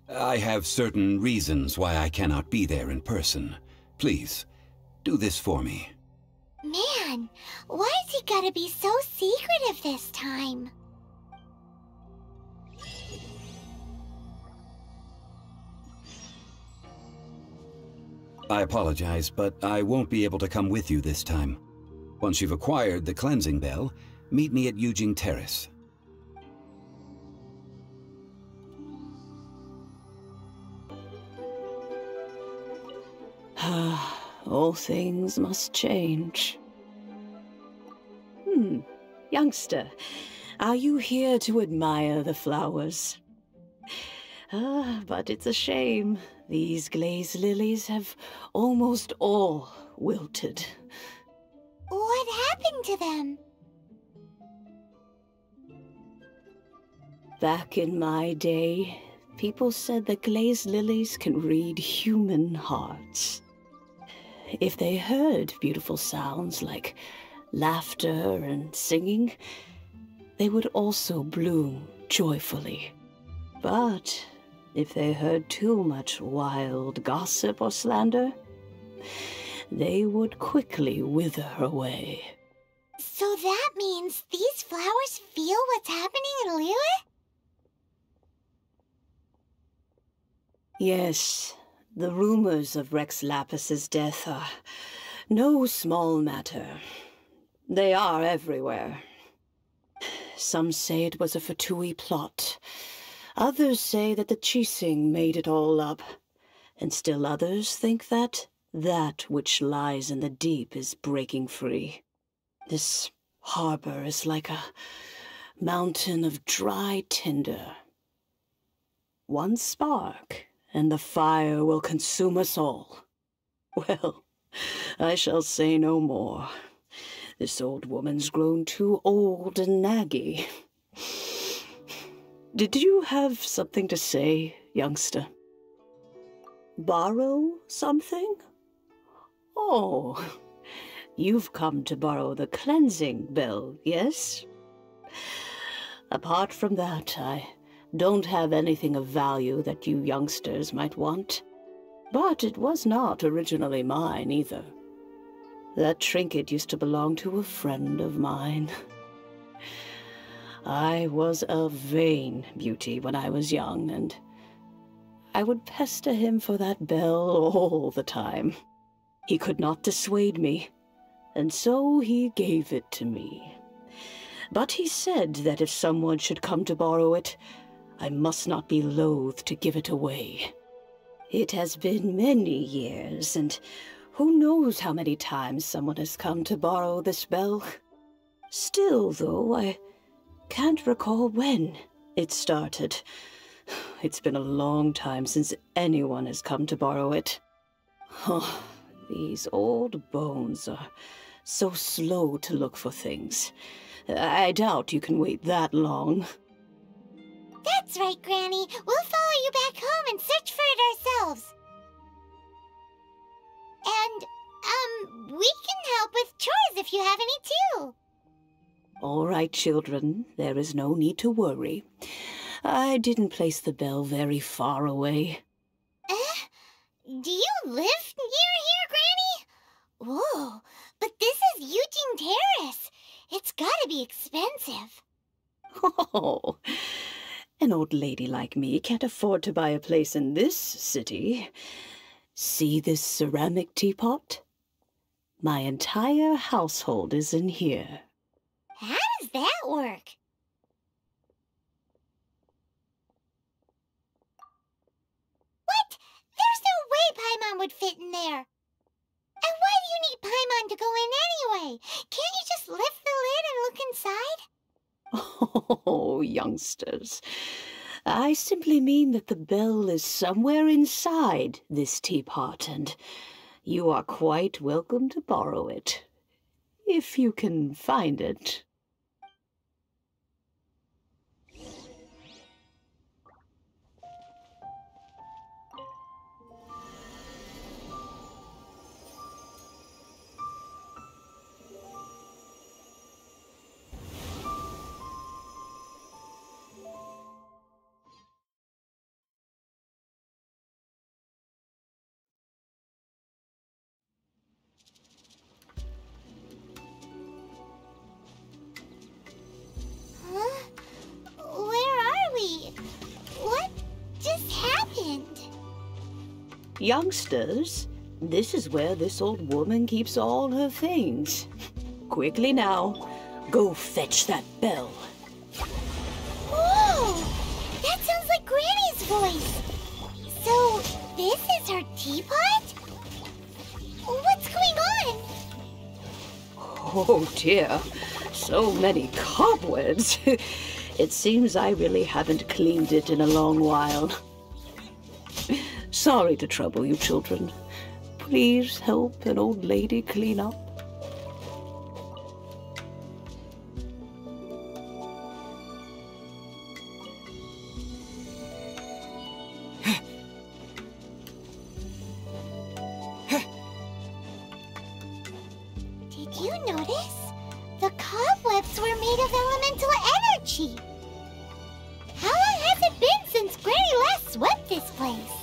I have certain reasons why I cannot be there in person. Please, do this for me. Man, why's he gotta be so secretive this time? I apologize, but I won't be able to come with you this time. Once you've acquired the cleansing bell, meet me at Yujing Terrace. All things must change. Youngster, are you here to admire the flowers? But it's a shame. These glazed lilies have almost all wilted. What happened to them? Back in my day, people said that glazed lilies can read human hearts. If they heard beautiful sounds like laughter and singing, they would also bloom joyfully. But if they heard too much wild gossip or slander, they would quickly wither away. So that means these flowers feel what's happening in Liyue? Yes, the rumors of Rex Lapis's death are no small matter. They are everywhere. Some say it was a Fatui plot. Others say that the Chising made it all up. And still others think that that which lies in the deep is breaking free. This harbor is like a mountain of dry tinder. One spark, and the fire will consume us all. Well, I shall say no more. This old woman's grown too old and naggy. Did you have something to say, youngster? Borrow something? Oh, you've come to borrow the cleansing bell, yes? Apart from that, I don't have anything of value that you youngsters might want. But it was not originally mine, either. That trinket used to belong to a friend of mine. I was a vain beauty when I was young, and I would pester him for that bell all the time. He could not dissuade me, and so he gave it to me. But he said that if someone should come to borrow it, I must not be loath to give it away. It has been many years, and who knows how many times someone has come to borrow this bell. Still, though, I can't recall when it started. It's been a long time since anyone has come to borrow it. Oh, these old bones are so slow to look for things. I doubt you can wait that long. That's right, Granny. We'll follow you back home and search for it ourselves. And, we can help with chores if you have any too. All right, children. There is no need to worry. I didn't place the bell very far away. Do you live near here, Granny? Whoa, but this is Eugene Terrace. It's gotta be expensive. Oh, an old lady like me can't afford to buy a place in this city. See this ceramic teapot? My entire household is in here. How does that work? What? There's no way Paimon would fit in there. And why do you need Paimon to go in anyway? Can't you just lift the lid and look inside? Oh, youngsters. I simply mean that the bell is somewhere inside this teapot, and you are quite welcome to borrow it, if you can find it. Youngsters, this is where this old woman keeps all her things. Quickly now, go fetch that bell. Whoa! That sounds like Granny's voice. So, this is her teapot? What's going on? Oh dear, so many cobwebs. It seems I really haven't cleaned it in a long while. Sorry to trouble you, children. Please help an old lady clean up. Did you notice? The cobwebs were made of elemental energy. How long has it been since Granny last swept this place?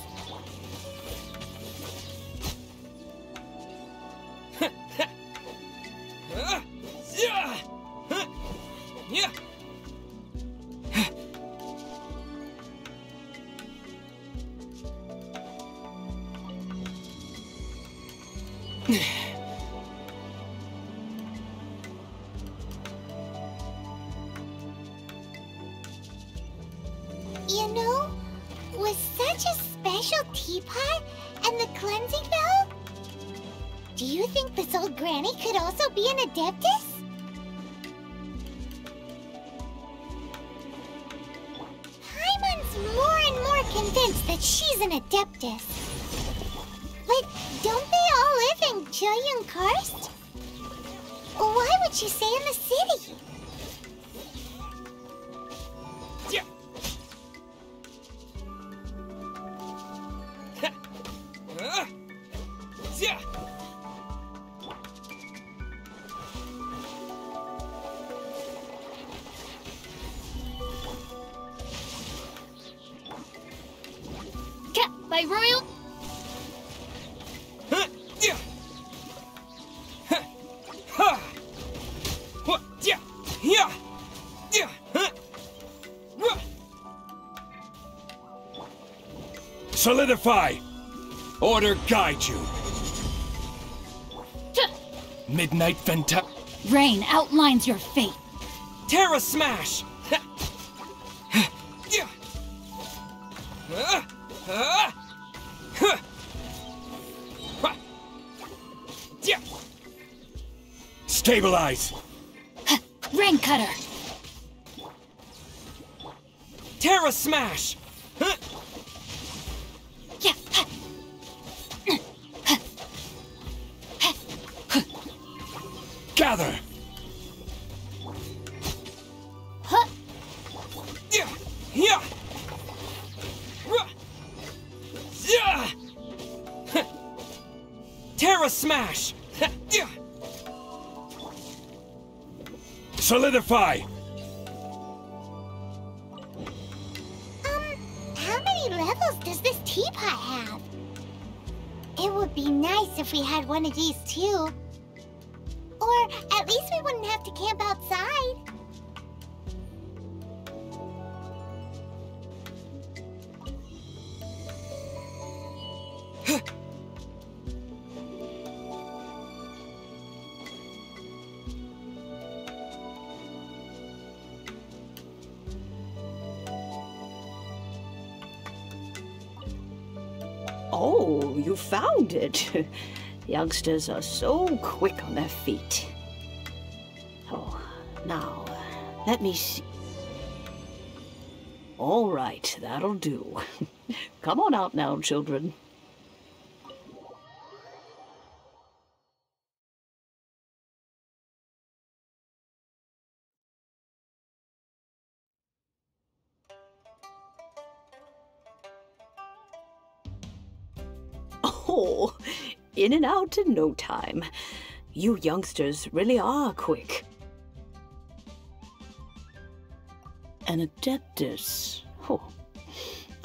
You know, with such a special teapot and the cleansing bell, do you think this old granny could also be an adeptus? Paimon's more and more convinced that she's an adeptus. But don't they all live in Jiuyun Karst? Why would she stay in the city? By royal... Solidify! Order guide you! Midnight Venta... Rain outlines your fate. Terra Smash! Stabilize! Rain Cutter! Terra Smash! Gather! Terra Smash! Solidify! How many levels does this teapot have? It would be nice if we had one of these too. Or at least we wouldn't have to camp outside. Oh, you found it. Youngsters are so quick on their feet. Oh, now, let me see. All right, that'll do. Come on out now, children. Oh, in and out in no time. You youngsters really are quick. An adeptus. Oh,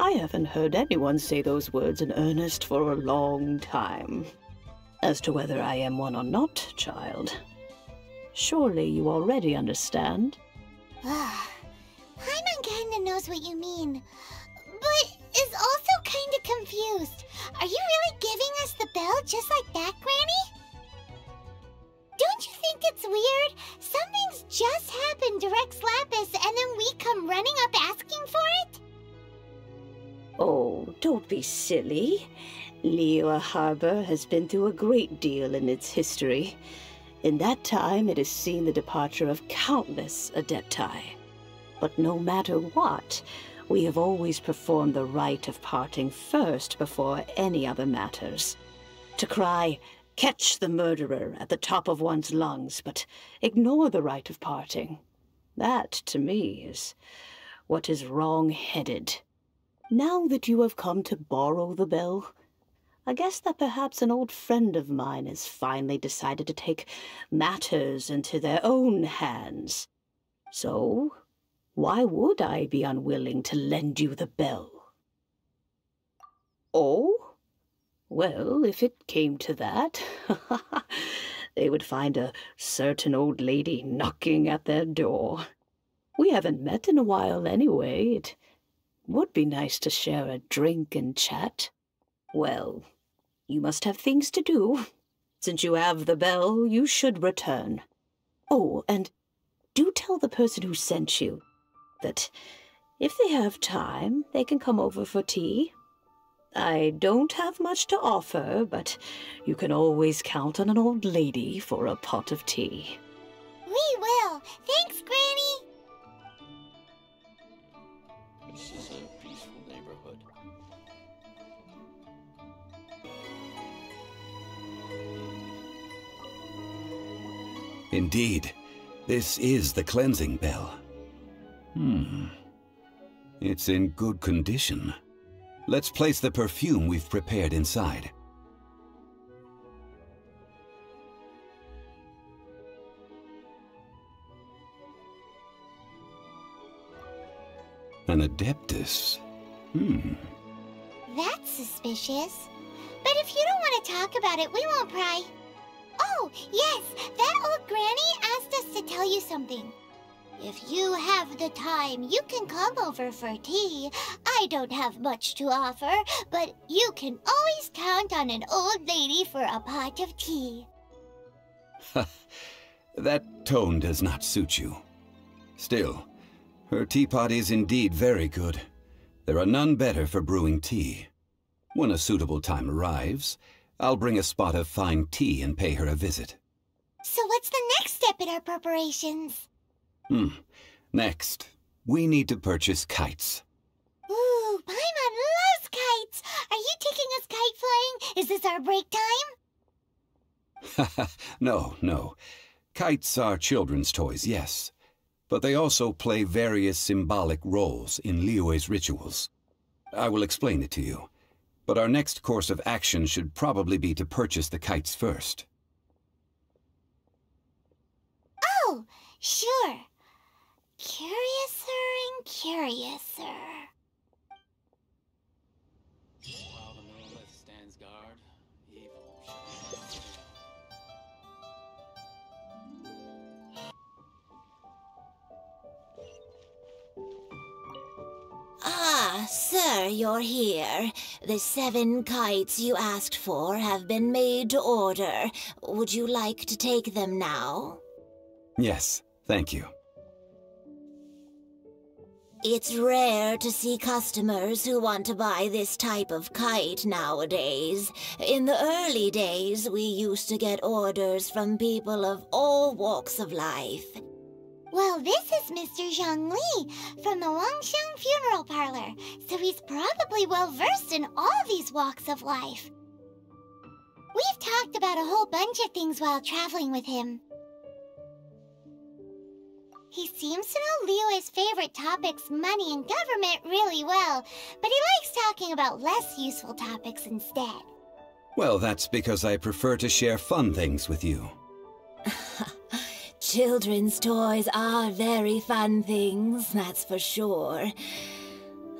I haven't heard anyone say those words in earnest for a long time. As to whether I am one or not, child, surely you already understand. Paimon kinda knows what you mean, but is also kinda confused. Are you really giving us the bell just like that, Granny? Don't you think it's weird? Something's just happened to Rex Lapis and then we come running up asking for it? Oh, don't be silly. Liyue Harbor has been through a great deal in its history. In that time, it has seen the departure of countless adepti. But no matter what, We have always performed the rite of parting first before any other matters. To cry, "Catch the murderer," at the top of one's lungs, but ignore the rite of parting. That, to me, is what is wrong-headed. Now that you have come to borrow the bell, I guess that perhaps an old friend of mine has finally decided to take matters into their own hands. So, why would I be unwilling to lend you the bell? Oh? Well, if it came to that, they would find a certain old lady knocking at their door. We haven't met in a while anyway. It would be nice to share a drink and chat. Well, you must have things to do. Since you have the bell, you should return. Oh, and do tell the person who sent you that if they have time, they can come over for tea. I don't have much to offer, but you can always count on an old lady for a pot of tea. We will. Thanks, Granny. This is a peaceful neighborhood. Indeed, this is the cleansing bell. It's in good condition. Let's place the perfume we've prepared inside. An Adeptus? That's suspicious. But if you don't want to talk about it, we won't pry. Oh, yes, that old granny asked us to tell you something. If you have the time, you can come over for tea. I don't have much to offer, but you can always count on an old lady for a pot of tea. That tone does not suit you. Still, her teapot is indeed very good. There are none better for brewing tea. When a suitable time arrives, I'll bring a spot of fine tea and pay her a visit. So what's the next step in our preparations? Next, we need to purchase kites. Ooh, Paimon loves kites! Are you taking us kite flying? Is this our break time? No. Kites are children's toys, yes. But they also play various symbolic roles in Liyue's rituals. I will explain it to you. But our next course of action should probably be to purchase the kites first. Oh, sure. Curiouser and curiouser. While the monolith stands guard, evil Ah, sir, you're here. The 7 kites you asked for have been made to order. Would you like to take them now? Yes, thank you. It's rare to see customers who want to buy this type of kite nowadays. In the early days, we used to get orders from people of all walks of life. Well, this is Mr. Zhongli from the Wangsheng Funeral Parlor, so he's probably well-versed in all these walks of life. We've talked about a whole bunch of things while traveling with him. He seems to know Liyue's favorite topics, money and government, really well, but he likes talking about less useful topics instead. Well, that's because I prefer to share fun things with you. Children's toys are very fun things, that's for sure.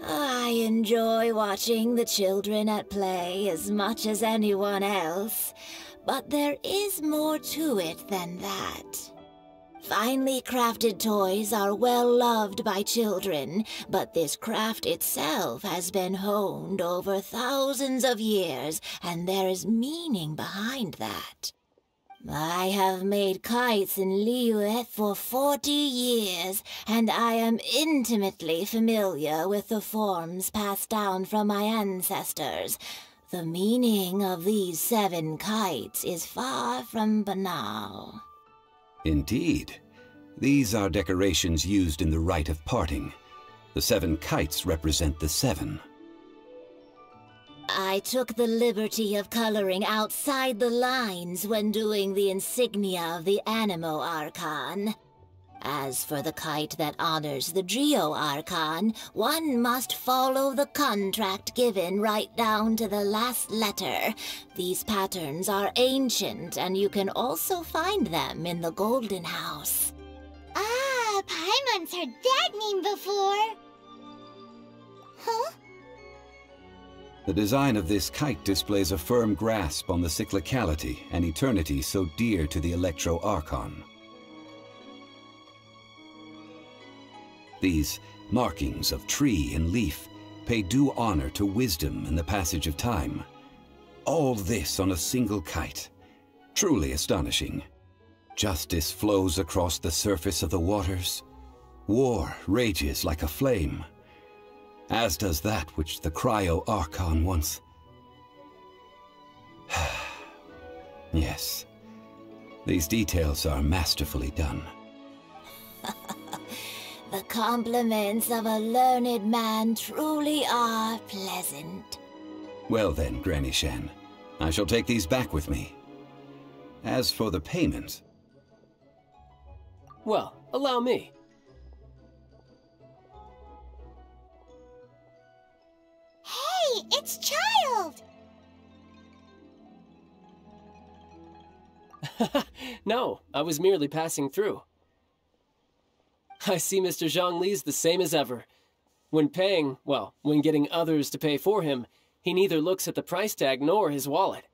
I enjoy watching the children at play as much as anyone else, but there is more to it than that. Finely crafted toys are well loved by children, but this craft itself has been honed over thousands of years, and there is meaning behind that. I have made kites in Liyue for 40 years, and I am intimately familiar with the forms passed down from my ancestors. The meaning of these 7 kites is far from banal. Indeed. These are decorations used in the rite of parting. The 7 kites represent the 7. I took the liberty of coloring outside the lines when doing the insignia of the Animo Archon. As for the kite that honors the Geo Archon, one must follow the contract given right down to the last letter. These patterns are ancient, and you can also find them in the Golden House. Ah, Paimon's heard that name before. Huh? The design of this kite displays a firm grasp on the cyclicality and eternity so dear to the Electro Archon. These markings of tree and leaf pay due honor to wisdom and the passage of time. All this on a single kite. Truly astonishing. Justice flows across the surface of the waters. War rages like a flame. As does that which the Cryo Archon once... Yes. These details are masterfully done. The compliments of a learned man truly are pleasant. Well then, Granny Shan, I shall take these back with me. As for the payment... Well, allow me. Hey, it's Child! No, I was merely passing through. I see Mr. Zhongli's the same as ever. When paying, well, when getting others to pay for him, he neither looks at the price tag nor his wallet.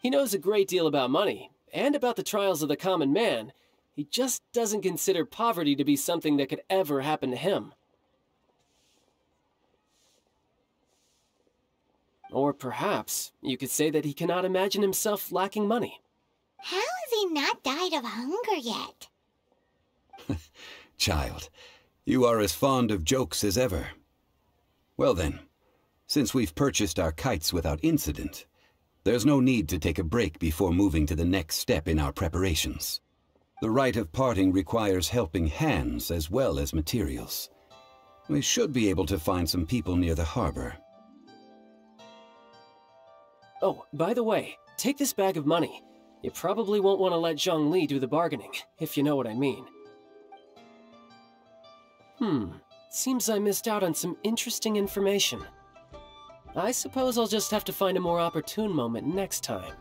He knows a great deal about money, and about the trials of the common man. He just doesn't consider poverty to be something that could ever happen to him. Or perhaps you could say that he cannot imagine himself lacking money. How has he not died of hunger yet? Child, you are as fond of jokes as ever. Well then, since we've purchased our kites without incident, there's no need to take a break before moving to the next step in our preparations. The rite of parting requires helping hands as well as materials. We should be able to find some people near the harbor. Oh, by the way, take this bag of money. You probably won't want to let Zhongli do the bargaining, if you know what I mean. Seems I missed out on some interesting information. I suppose I'll just have to find a more opportune moment next time.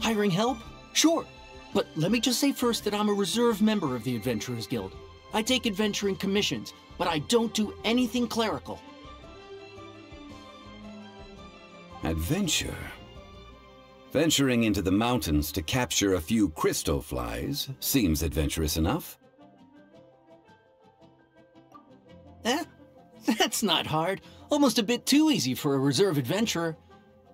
Hiring help? Sure. But let me just say first that I'm a reserve member of the Adventurers Guild. I take adventuring commissions, but I don't do anything clerical. Adventure? Venturing into the mountains to capture a few crystal flies seems adventurous enough. That's not hard. Almost a bit too easy for a reserve adventurer.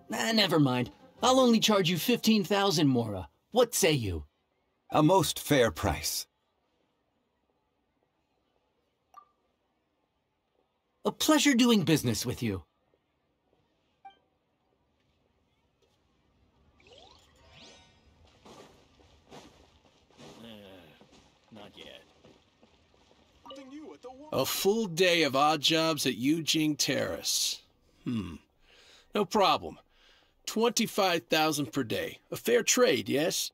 Never mind. I'll only charge you 15,000 Mora. What say you? A most fair price. A pleasure doing business with you. Not yet. A full day of odd jobs at Yujing Terrace. No problem. 25,000 per day. A fair trade, yes?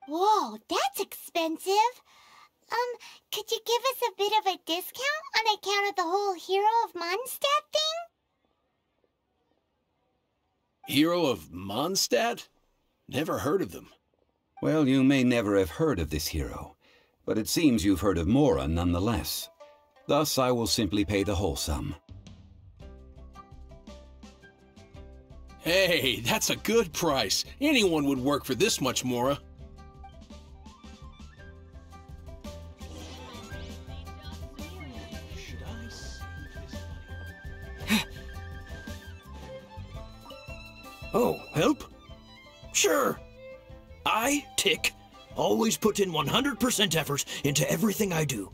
Whoa, that's expensive. Could you give us a bit of a discount on account of the whole Hero of Mondstadt thing? Hero of Mondstadt? Never heard of them. Well, you may never have heard of this hero, but it seems you've heard of Mora nonetheless. Thus, I will simply pay the whole sum. Hey, that's a good price. Anyone would work for this much, Mora. Oh, help? Sure. I, Tick, always put in 100% effort into everything I do.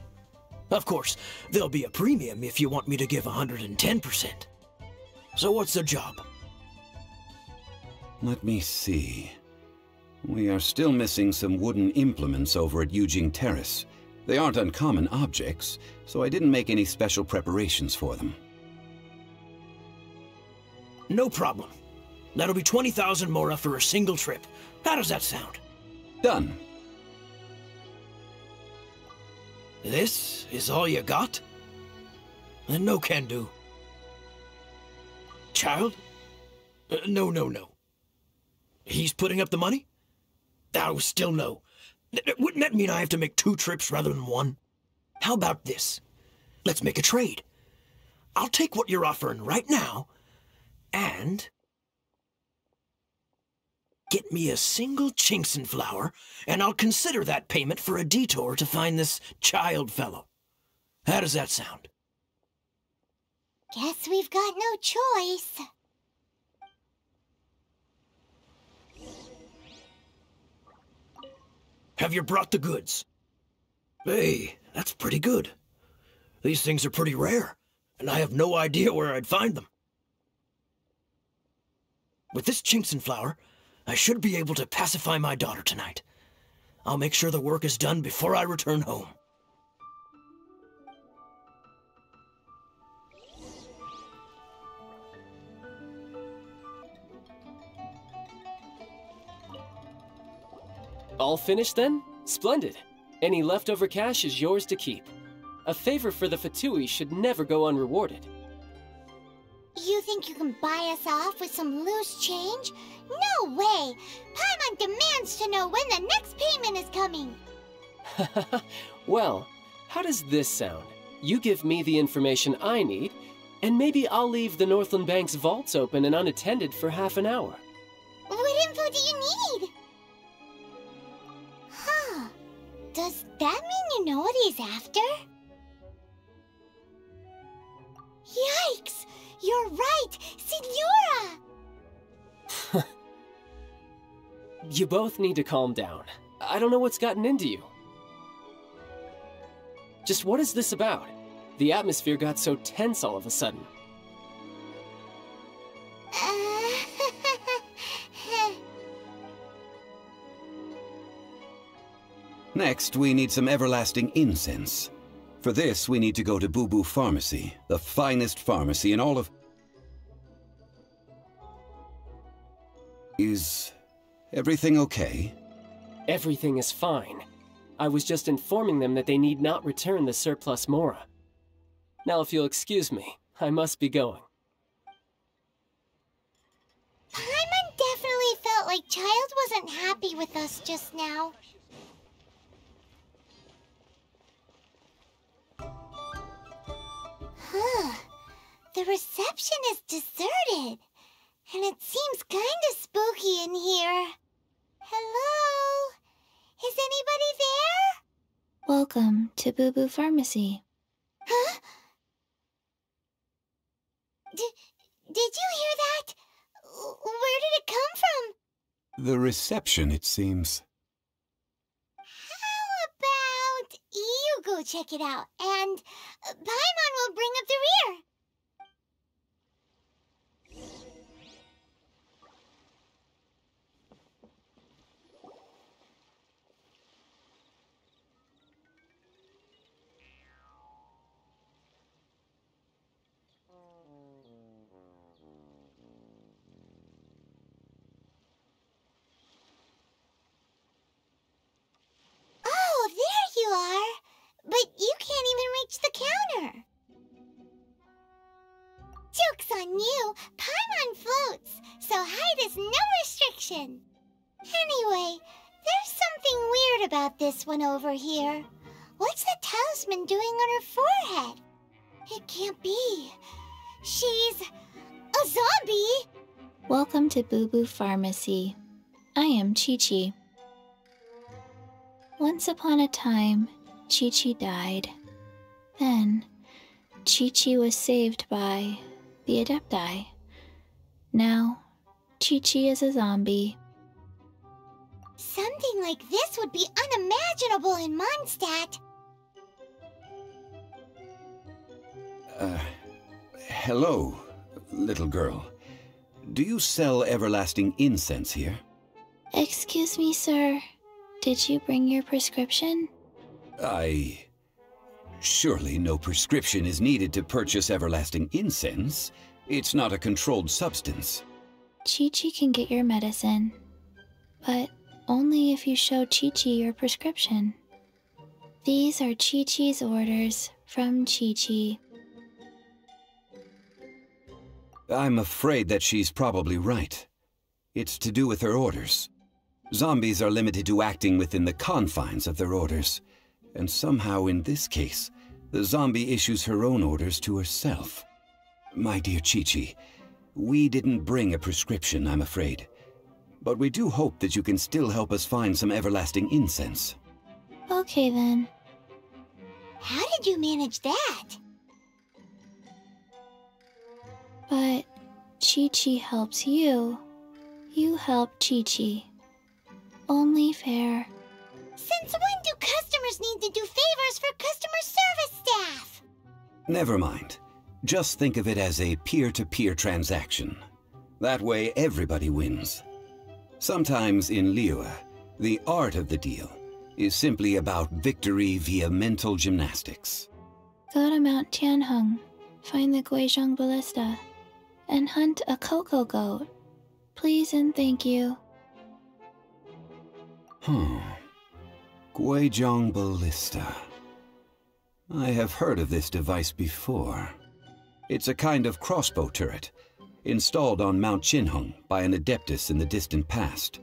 Of course, there'll be a premium if you want me to give 110%. So what's the job? Let me see. We are still missing some wooden implements over at Yujing Terrace. They aren't uncommon objects, so I didn't make any special preparations for them. No problem. That'll be 20,000 mora for a single trip. How does that sound? Done. This is all you got? Then no can do. Child? No. He's putting up the money? Oh, still no. Wouldn't that mean I have to make 2 trips rather than 1? How about this? Let's make a trade. I'll take what you're offering right now, and get me a single Chinkson flower, and I'll consider that payment for a detour to find this child fellow. How does that sound? Guess we've got no choice. Have you brought the goods? Hey, that's pretty good. These things are pretty rare, and I have no idea where I'd find them. With this Chinkson flower, I should be able to pacify my daughter tonight. I'll make sure the work is done before I return home. All finished then? Splendid. Any leftover cash is yours to keep. A favor for the Fatui should never go unrewarded. You think you can buy us off with some loose change? No way! Paimon demands to know when the next payment is coming! Well, how does this sound? You give me the information I need, and maybe I'll leave the Northland Bank's vaults open and unattended for half an hour. What info do you need? Huh. Does that mean you know what he's after? Yikes! You're right! Signora! You both need to calm down. I don't know what's gotten into you. Just what is this about? The atmosphere got so tense all of a sudden. Next, we need some everlasting incense. For this, we need to go to Boo Boo Pharmacy, the finest pharmacy in all of... Is everything okay? Everything is fine. I was just informing them that they need not return the surplus mora. Now, if you'll excuse me, I must be going. Paimon definitely felt like Child wasn't happy with us just now. The reception is deserted, and it seems kinda spooky in here. Hello? Is anybody there? Welcome to Boo Boo Pharmacy. Huh? Did you hear that? Where did it come from? The reception, it seems. How about you go check it out, and Paimon will bring up the rear. Oh, there you are. But you can't even reach the counter. Joke's on you. Paimon floats, so height is no restriction. Anyway, there's something weird about this one over here. What's the talisman doing on her forehead? It can't be. She's a zombie. Welcome to Boo Boo Pharmacy. I am Chi-Chi. Once upon a time, Chi-Chi died. Then, Chi-Chi was saved by the Adepti. Now, Chi-Chi is a zombie. Something like this would be unimaginable in Mondstadt. Hello, little girl. do you sell everlasting incense here? Excuse me, sir. Did you bring your prescription? Surely no prescription is needed to purchase everlasting incense. It's not a controlled substance. Chi-Chi can get your medicine, but only if you show Chi-Chi your prescription. These are Chi-Chi's orders from Chi-Chi. I'm afraid that she's probably right. It's to do with her orders. Zombies are limited to acting within the confines of their orders, and somehow in this case, the zombie issues her own orders to herself. My dear Chi-Chi, we didn't bring a prescription, I'm afraid. But we do hope that you can still help us find some everlasting incense. Okay then. How did you manage that? But Chi-Chi helps you. You help Chi-Chi. Only fair. Since when do customers need to do favors for customer service staff? Never mind. Just think of it as a peer-to-peer transaction. That way everybody wins. Sometimes in Liyue, the art of the deal is simply about victory via mental gymnastics. Go to Mount Tianheng, find the Guizhong Ballista, and hunt a cocoa goat. Please and thank you. Guizhong Ballista. I have heard of this device before. It's a kind of crossbow turret, installed on Mount Tianheng by an adeptus in the distant past.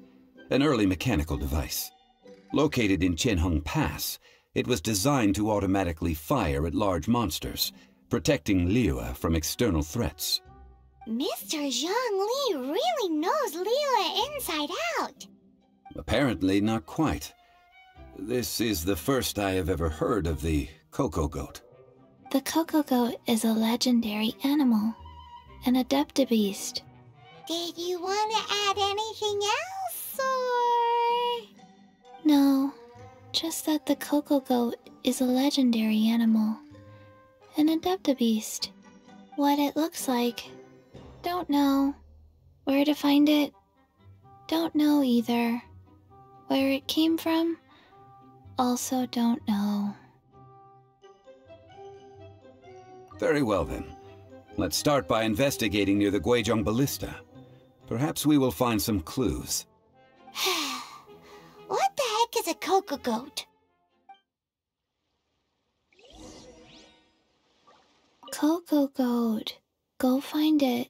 An early mechanical device. Located in Tianheng Pass, it was designed to automatically fire at large monsters, protecting Liyue from external threats. Mr. Zhongli really knows Liyue inside out. Apparently not quite. This is the first I have ever heard of the cocoa goat. The cocoa goat is a legendary animal, an adeptabeast. Did you want to add anything else, or...? No, just that the cocoa goat is a legendary animal, an adeptabeast. What it looks like, don't know. Where to find it, don't know either. Where it came from, also don't know. Very well then. Let's start by investigating near the Guizhong Ballista. Perhaps we will find some clues. What the heck is a cocoa goat? Cocoa goat. Go find it.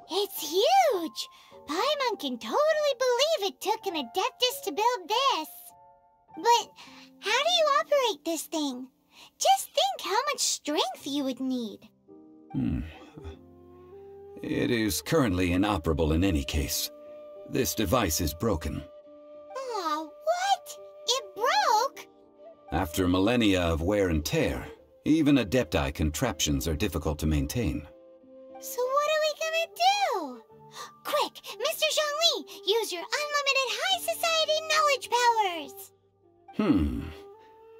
It's huge! Paimon can totally believe it took an adeptus to build this. But how do you operate this thing? Just think how much strength you would need. It is currently inoperable in any case. This device is broken. Aw, what? It broke? After millennia of wear and tear, even adepti contraptions are difficult to maintain. So what are we gonna do? Quick, Mr. Zhongli, use your unlimited high society knowledge powers!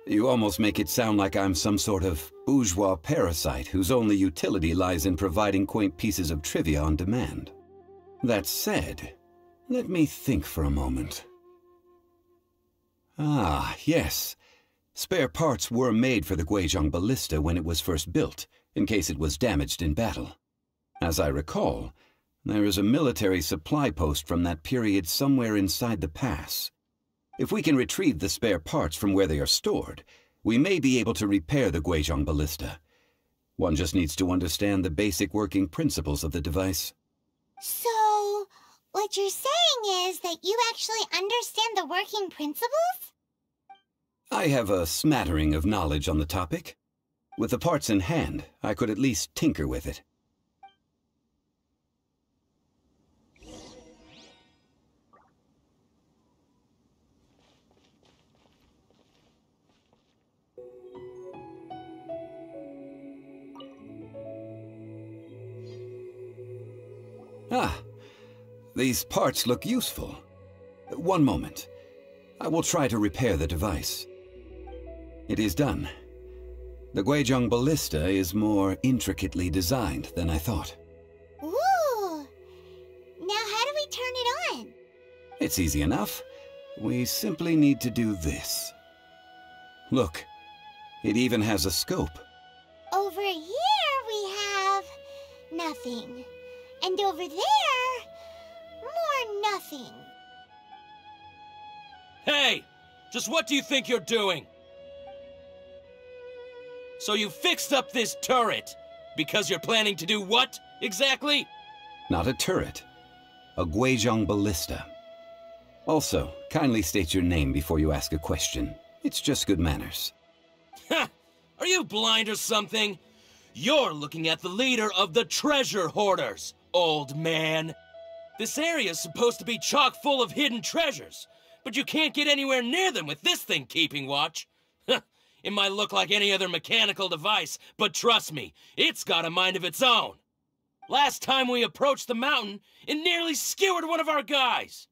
You almost make it sound like I'm some sort of bourgeois parasite whose only utility lies in providing quaint pieces of trivia on demand. That said, let me think for a moment. Ah, yes. Spare parts were made for the Guizhong Ballista when it was first built, in case it was damaged in battle. As I recall, there is a military supply post from that period somewhere inside the pass. If we can retrieve the spare parts from where they are stored, we may be able to repair the Guizhong Ballista. One just needs to understand the basic working principles of the device. So, what you're saying is that you actually understand the working principles? I have a smattering of knowledge on the topic. With the parts in hand, I could at least tinker with it. These parts look useful. One moment. I will try to repair the device. It is done. The Guizhong ballista is more intricately designed than I thought. Ooh! Now how do we turn it on? It's easy enough. We simply need to do this. Look, it even has a scope. Over here we have nothing. And over there, more nothing. Hey! Just what do you think you're doing? So you fixed up this turret because you're planning to do what, exactly? Not a turret. A Guizhong ballista. Also, kindly state your name before you ask a question. It's just good manners. Ha! Are you blind or something? You're looking at the leader of the treasure hoarders, old man. This area's supposed to be chock full of hidden treasures, but you can't get anywhere near them with this thing keeping watch. It might look like any other mechanical device, but trust me, it's got a mind of its own. Last time we approached the mountain, it nearly skewered one of our guys.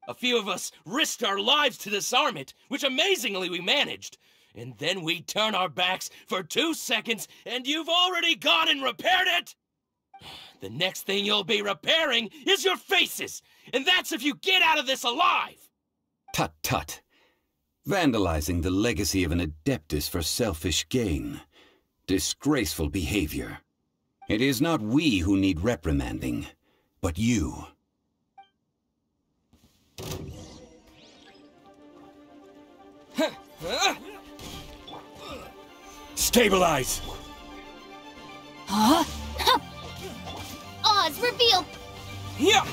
A few of us risked our lives to disarm it, which amazingly we managed. And then we turn our backs for 2 seconds, and you've already gone and repaired it? The next thing you'll be repairing is your faces, and that's if you get out of this alive! Tut tut. Vandalizing the legacy of an Adeptus for selfish gain. Disgraceful behavior. It is not we who need reprimanding, but you. Stabilize! Huh? Oz, reveal! Yeah!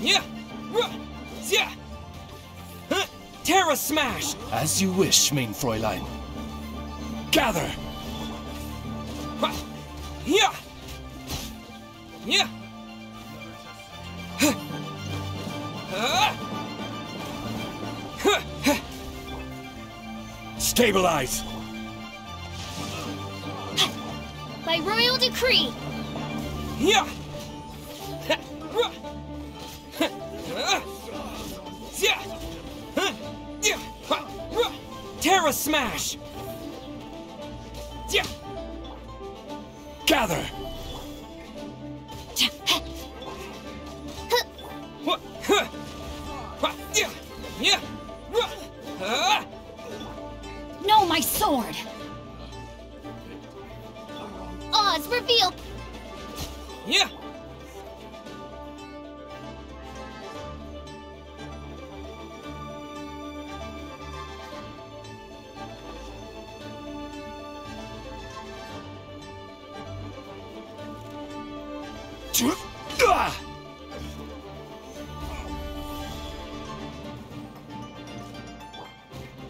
Yeah! Terra Smash! As you wish, mein Fräulein. Gather! Yeah! Yeah! Stabilize! By royal decree! Yeah! Terra Smash! Gather! No, my sword! Oz, reveal! Yeah!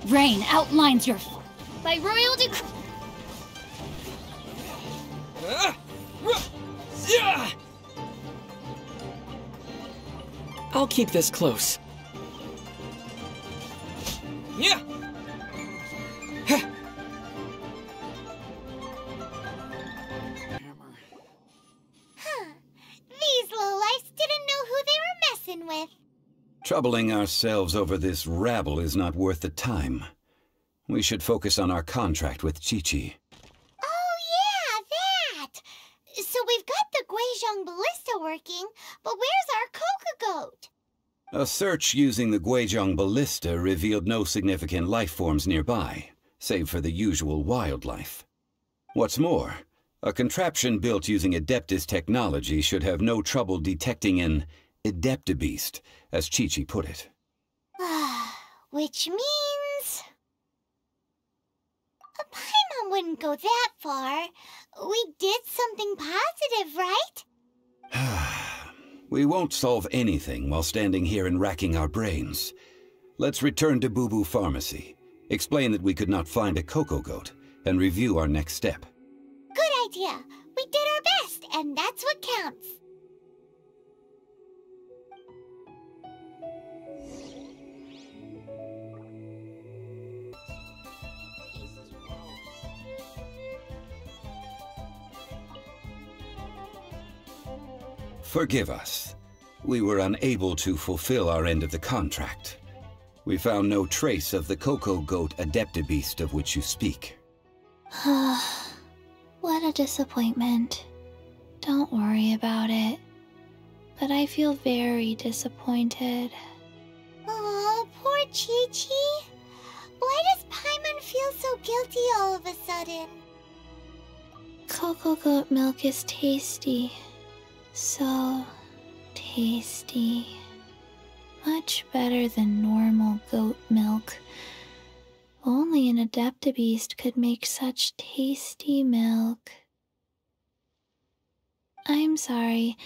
Rain outlines your... By royal decree... I'll keep this close. Yeah! These lowlifes didn't know who they were messing with. Troubling ourselves over this rabble is not worth the time. We should focus on our contract with Qiqi. Oh yeah, that! So we've got the Guizhong ballista working, but where's our Coca Goat? A search using the Guizhong ballista revealed no significant life forms nearby, save for the usual wildlife. What's more, a contraption built using Adeptus technology should have no trouble detecting an Adeptabeast, as Qiqi put it. Which means... Paimon wouldn't go that far. We did something positive, right? We won't solve anything while standing here and racking our brains. Let's return to Boo Boo Pharmacy, explain that we could not find a Coco Goat, and review our next step. Good idea. We did our best, and that's what counts. Forgive us. We were unable to fulfill our end of the contract. We found no trace of the Cocoa Goat Adeptabeast of which you speak. What a disappointment. Don't worry about it. But I feel very disappointed. Aw, poor Chi-Chi. Why does Paimon feel so guilty all of a sudden? Cocoa goat milk is tasty. So tasty. Much better than normal goat milk. Only an Adeptabeast could make such tasty milk. I'm sorry.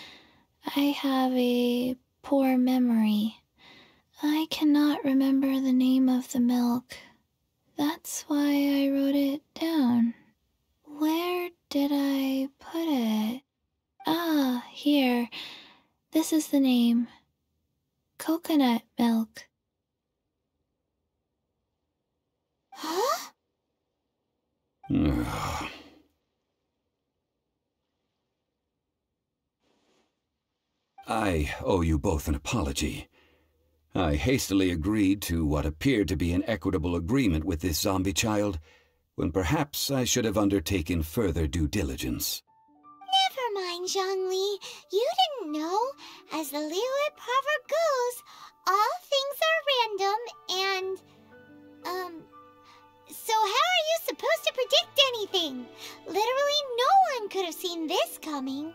I have a poor memory. I cannot remember the name of the milk. That's why I wrote it down. Where did I put it? Ah, here. This is the name. Coconut milk. Huh? I owe you both an apology. I hastily agreed to what appeared to be an equitable agreement with this zombie child, when perhaps I should have undertaken further due diligence. Never mind, Zhongli. You didn't know. As the Liyue proverb goes, all things are random and... So how are you supposed to predict anything? Literally no one could have seen this coming.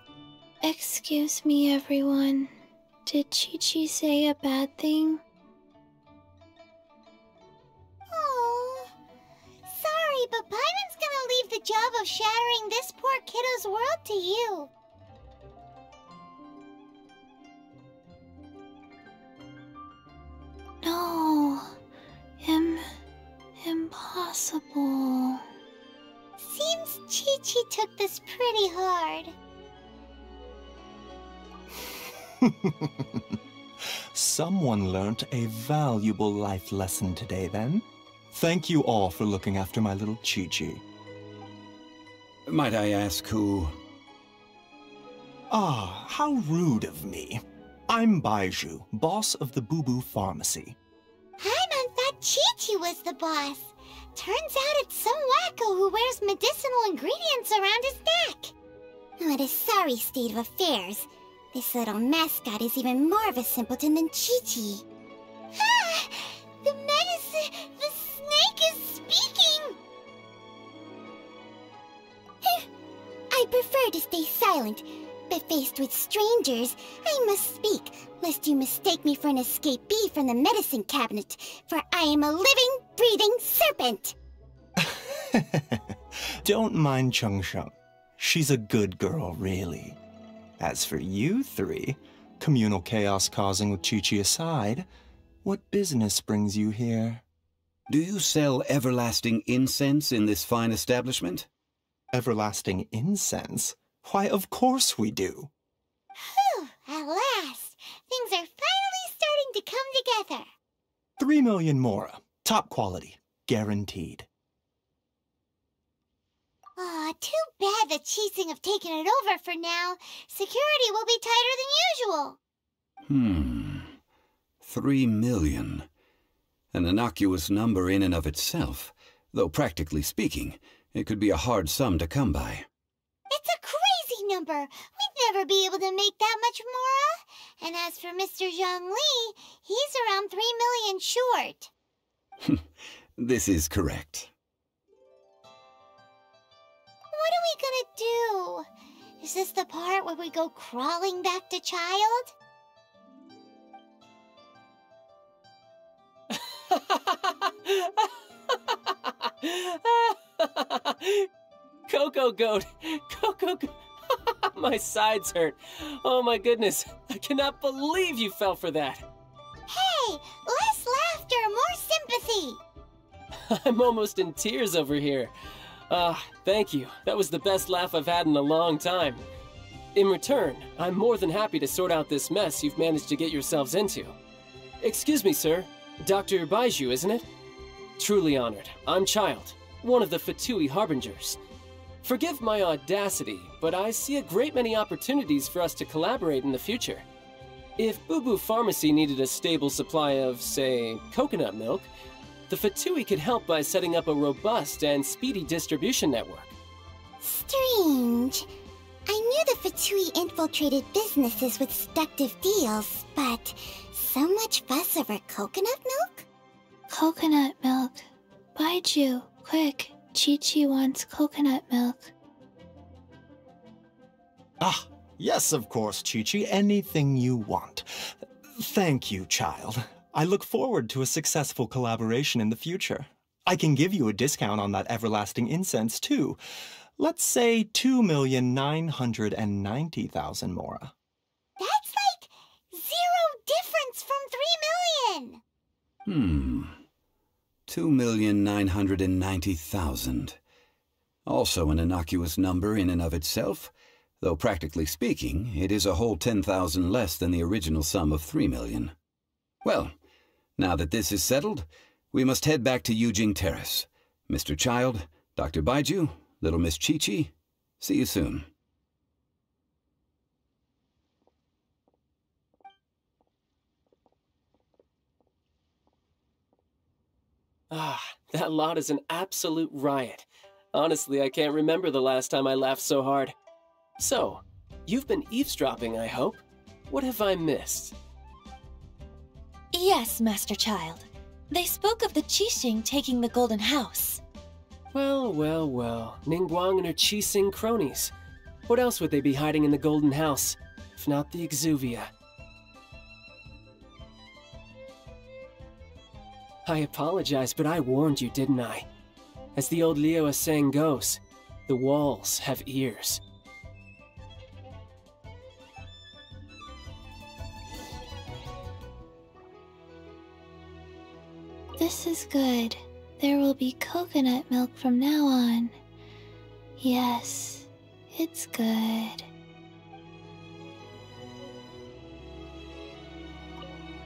Excuse me, everyone. Did Chi-Chi say a bad thing? Oh, sorry, but Paimon's gonna leave the job of shattering this poor kiddo's world to you. No. Impossible. Seems Chi-Chi took this pretty hard. Someone learnt a valuable life lesson today, then. Thank you all for looking after my little Chi-Chi. Might I ask who... Ah, how rude of me. I'm Baiju, boss of the Boo Boo Pharmacy. Paimon thought Chi-Chi was the boss. Turns out it's some wacko who wears medicinal ingredients around his neck. What a sorry state of affairs. This little mascot is even more of a simpleton than Chi-Chi. Ah! The snake is speaking! I prefer to stay silent, but faced with strangers, I must speak, lest you mistake me for an escapee from the medicine cabinet, for I am a living, breathing serpent! Don't mind Chung-Sheng. She's a good girl, really. As for you three, communal chaos causing with Chi-Chi aside, what business brings you here? Do you sell everlasting incense in this fine establishment? Everlasting incense? Why, of course we do. Whew, at last! Things are finally starting to come together. 3 million mora. Top quality. Guaranteed. Aw, too bad the Chising have taken it over for now. Security will be tighter than usual. 3 million. An innocuous number in and of itself, though practically speaking, it could be a hard sum to come by. It's a crazy number. We'd never be able to make that much mora. And as for Mr. Zhongli, he's around 3 million short. This is correct. What are we gonna do? Is this the part where we go crawling back to child? Cocoa Goat! Cocoa Goat! My sides hurt. Oh my goodness. I cannot believe you fell for that. Hey, less laughter, more sympathy. I'm almost in tears over here. Thank you. That was the best laugh I've had in a long time. In return, I'm more than happy to sort out this mess you've managed to get yourselves into. Excuse me, sir. Dr. Baiju, isn't it? Truly honored. I'm Child, one of the Fatui Harbingers. Forgive my audacity, but I see a great many opportunities for us to collaborate in the future. If Boo Boo Pharmacy needed a stable supply of, say, coconut milk, the Fatui could help by setting up a robust and speedy distribution network. Strange. I knew the Fatui infiltrated businesses with seductive deals, but so much fuss over coconut milk? Coconut milk. Baiju, quick. Chi-Chi wants coconut milk. Ah, yes, of course, Chi-Chi. Anything you want. Thank you, child. I look forward to a successful collaboration in the future. I can give you a discount on that everlasting incense, too. Let's say 2,990,000 mora. That's like 0 difference from 3 million! 2,990,000. Also an innocuous number in and of itself, though practically speaking, it is a whole 10,000 less than the original sum of 3 million. Well, now that this is settled, we must head back to Yujing Terrace. Mr. Child, Dr. Baiju, Little Miss Chi-Chi, see you soon. Ah, that lot is an absolute riot. Honestly, I can't remember the last time I laughed so hard. So, you've been eavesdropping, I hope? What have I missed? Yes, Master Child. They spoke of the Qixing taking the Golden House. Well, well, well. Ningguang and her Qixing cronies. What else would they be hiding in the Golden House, if not the Exuvia? I apologize, but I warned you, didn't I? As the old Liyue saying goes, the walls have ears. This is good. There will be coconut milk from now on. Yes, it's good.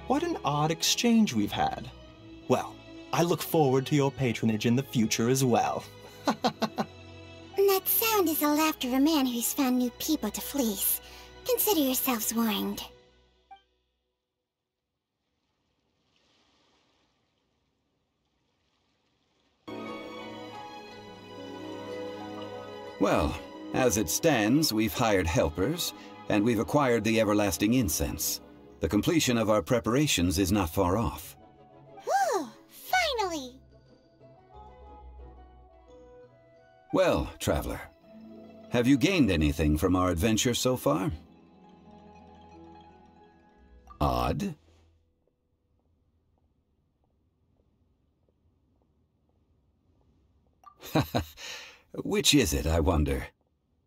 What an odd exchange we've had. Well, I look forward to your patronage in the future as well. That sound is the laughter of a man who's found new people to fleece. Consider yourselves warned. Well, as it stands, we've hired helpers, and we've acquired the everlasting incense. The completion of our preparations is not far off. Whew! Finally! Well, traveler, have you gained anything from our adventure so far? Odd? Which is it, I wonder?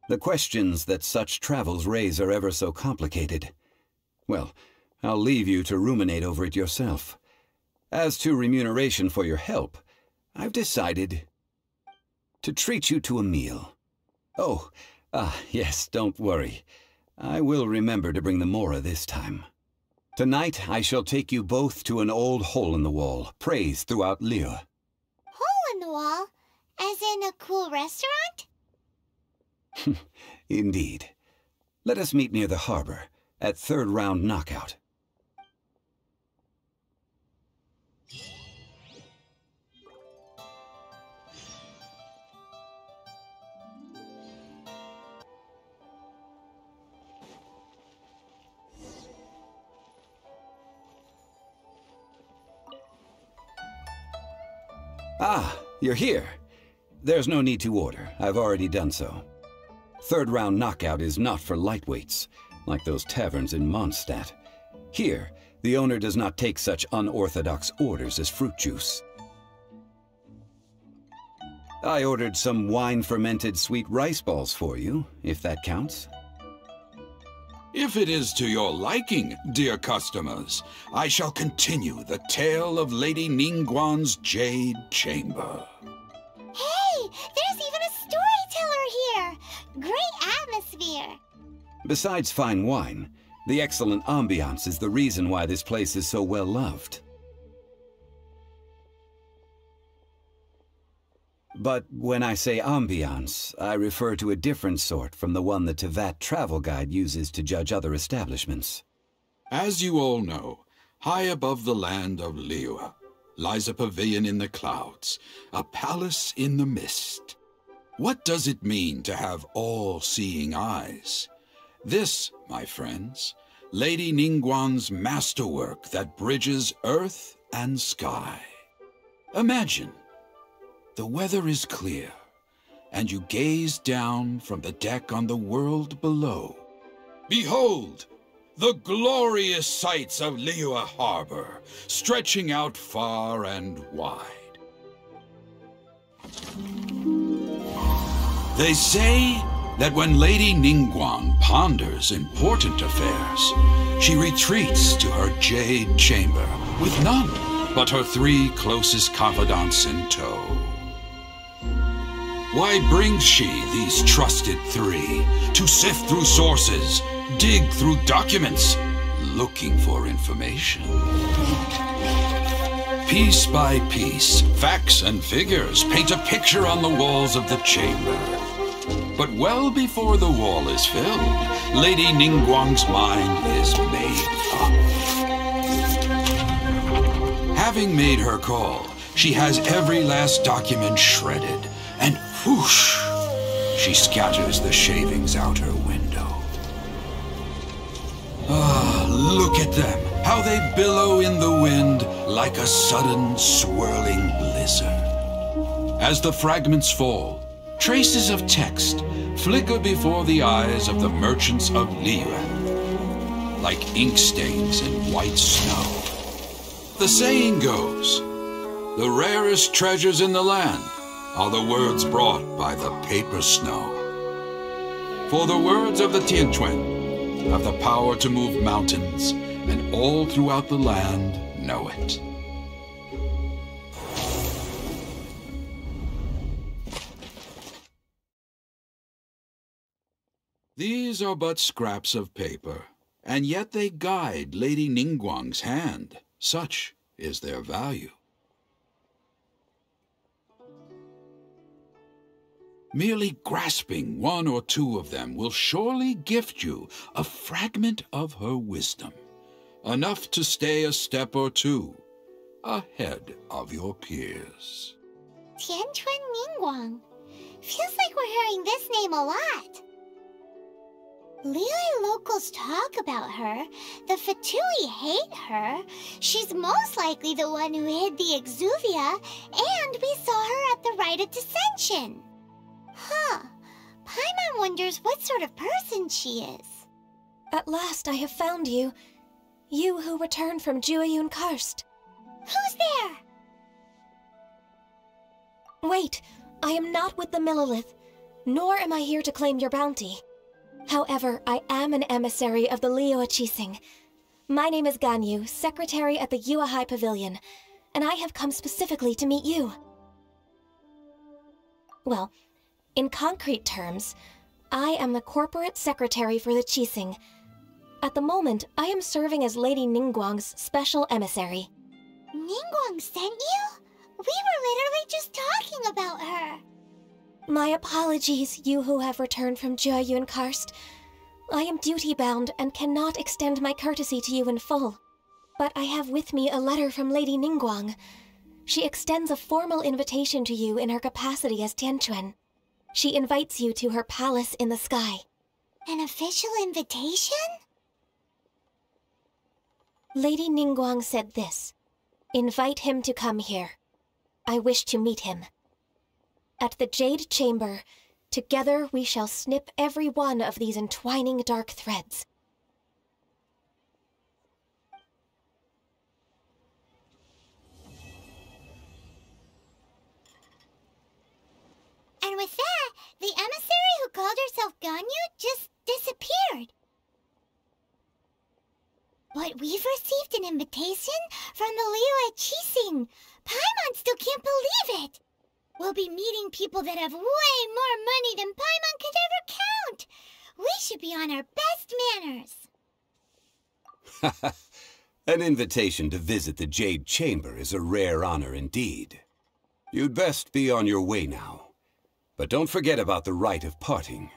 The questions that such travels raise are ever so complicated. Well, I'll leave you to ruminate over it yourself. As to remuneration for your help, I've decided to treat you to a meal. Oh, yes, don't worry. I will remember to bring the mora this time. Tonight, I shall take you both to an old hole-in-the-wall, praised throughout Liyue. Hole in the wall? As in a cool restaurant? Indeed. Let us meet near the harbor, at 3rd round knockout. Ah, you're here. There's no need to order. I've already done so. 3rd round knockout is not for lightweights, like those taverns in Mondstadt. Here, the owner does not take such unorthodox orders as fruit juice. I ordered some wine-fermented sweet rice balls for you, if that counts. If it is to your liking, dear customers, I shall continue the tale of Lady Ningguang's Jade Chamber. Hey, there's even a storyteller here! Great atmosphere! Besides fine wine, the excellent ambiance is the reason why this place is so well loved. But when I say ambiance, I refer to a different sort from the one the Tevat travel guide uses to judge other establishments. As you all know, high above the land of Liyue lies a pavilion in the clouds, a palace in the mist. What does it mean to have all-seeing eyes? This, my friends, Lady Ningguang's masterwork that bridges earth and sky. Imagine, the weather is clear, and you gaze down from the deck on the world below. Behold, the glorious sights of Liyue Harbor, stretching out far and wide. They say that when Lady Ningguang ponders important affairs, she retreats to her jade chamber with none but her 3 closest confidants in tow. Why brings she these trusted 3 to sift through sources, dig through documents, looking for information? Piece by piece, facts and figures paint a picture on the walls of the chamber. But well before the wall is filled, Lady Ningguang's mind is made up. Having made her call, she has every last document shredded, and whoosh, she scatters the shavings out her window. Ah, look at them, how they billow in the wind like a sudden swirling blizzard. As the fragments fall, traces of text flicker before the eyes of the merchants of Liyue, like ink stains in white snow. The saying goes, the rarest treasures in the land are the words brought by the paper snow. For the words of the Tianquan have the power to move mountains, and all throughout the land know it. These are but scraps of paper, and yet they guide Lady Ningguang's hand. Such is their value. Merely grasping 1 or 2 of them will surely gift you a fragment of her wisdom, enough to stay a step or 2 ahead of your peers. Tianquan Ningguang. Feels like we're hearing this name a lot. Liyue locals talk about her. The Fatui hate her. She's most likely the one who hid the Exuvia, and we saw her at the Rite of Dissension. Huh. Paimon wonders what sort of person she is. At last I have found you. You who returned from Jueyun Karst. Who's there? Wait, I am not with the Millelith, nor am I here to claim your bounty. However, I am an emissary of the Liyue Qixing. My name is Ganyu, secretary at the Yuehai Pavilion, and I have come specifically to meet you. Well, in concrete terms, I am the corporate secretary for the Qixing. At the moment, I am serving as Lady Ningguang's special emissary. Ningguang sent you? We were literally just talking about her. My apologies, you who have returned from Jueyun Karst. I am duty-bound and cannot extend my courtesy to you in full. But I have with me a letter from Lady Ningguang. She extends a formal invitation to you in her capacity as Tianquan. She invites you to her palace in the sky. An official invitation? Lady Ningguang said this. Invite him to come here. I wish to meet him. At the Jade Chamber, together we shall snip every one of these entwining dark threads. And with that, the emissary who called herself Ganyu just disappeared. But we've received an invitation from the Liyue Qixing. Paimon still can't believe it. We'll be meeting people that have way more money than Paimon could ever count. We should be on our best manners. An invitation to visit the Jade Chamber is a rare honor indeed. You'd best be on your way now. But don't forget about the rite of parting.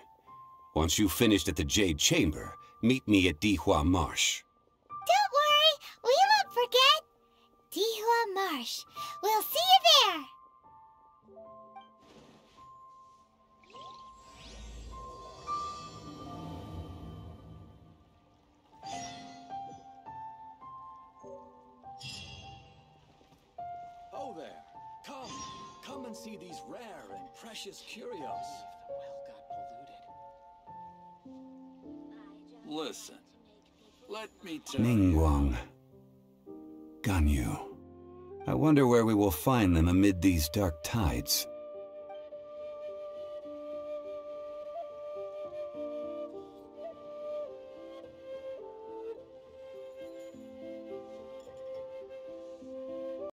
Once you've finished at the Jade Chamber, meet me at Dihua Marsh. Don't worry, we won't forget. Dihua Marsh. We'll see you there. Oh there. Come and see these rare and precious curios. Listen, let me tell Ningguang. Ganyu. I wonder where we will find them amid these dark tides.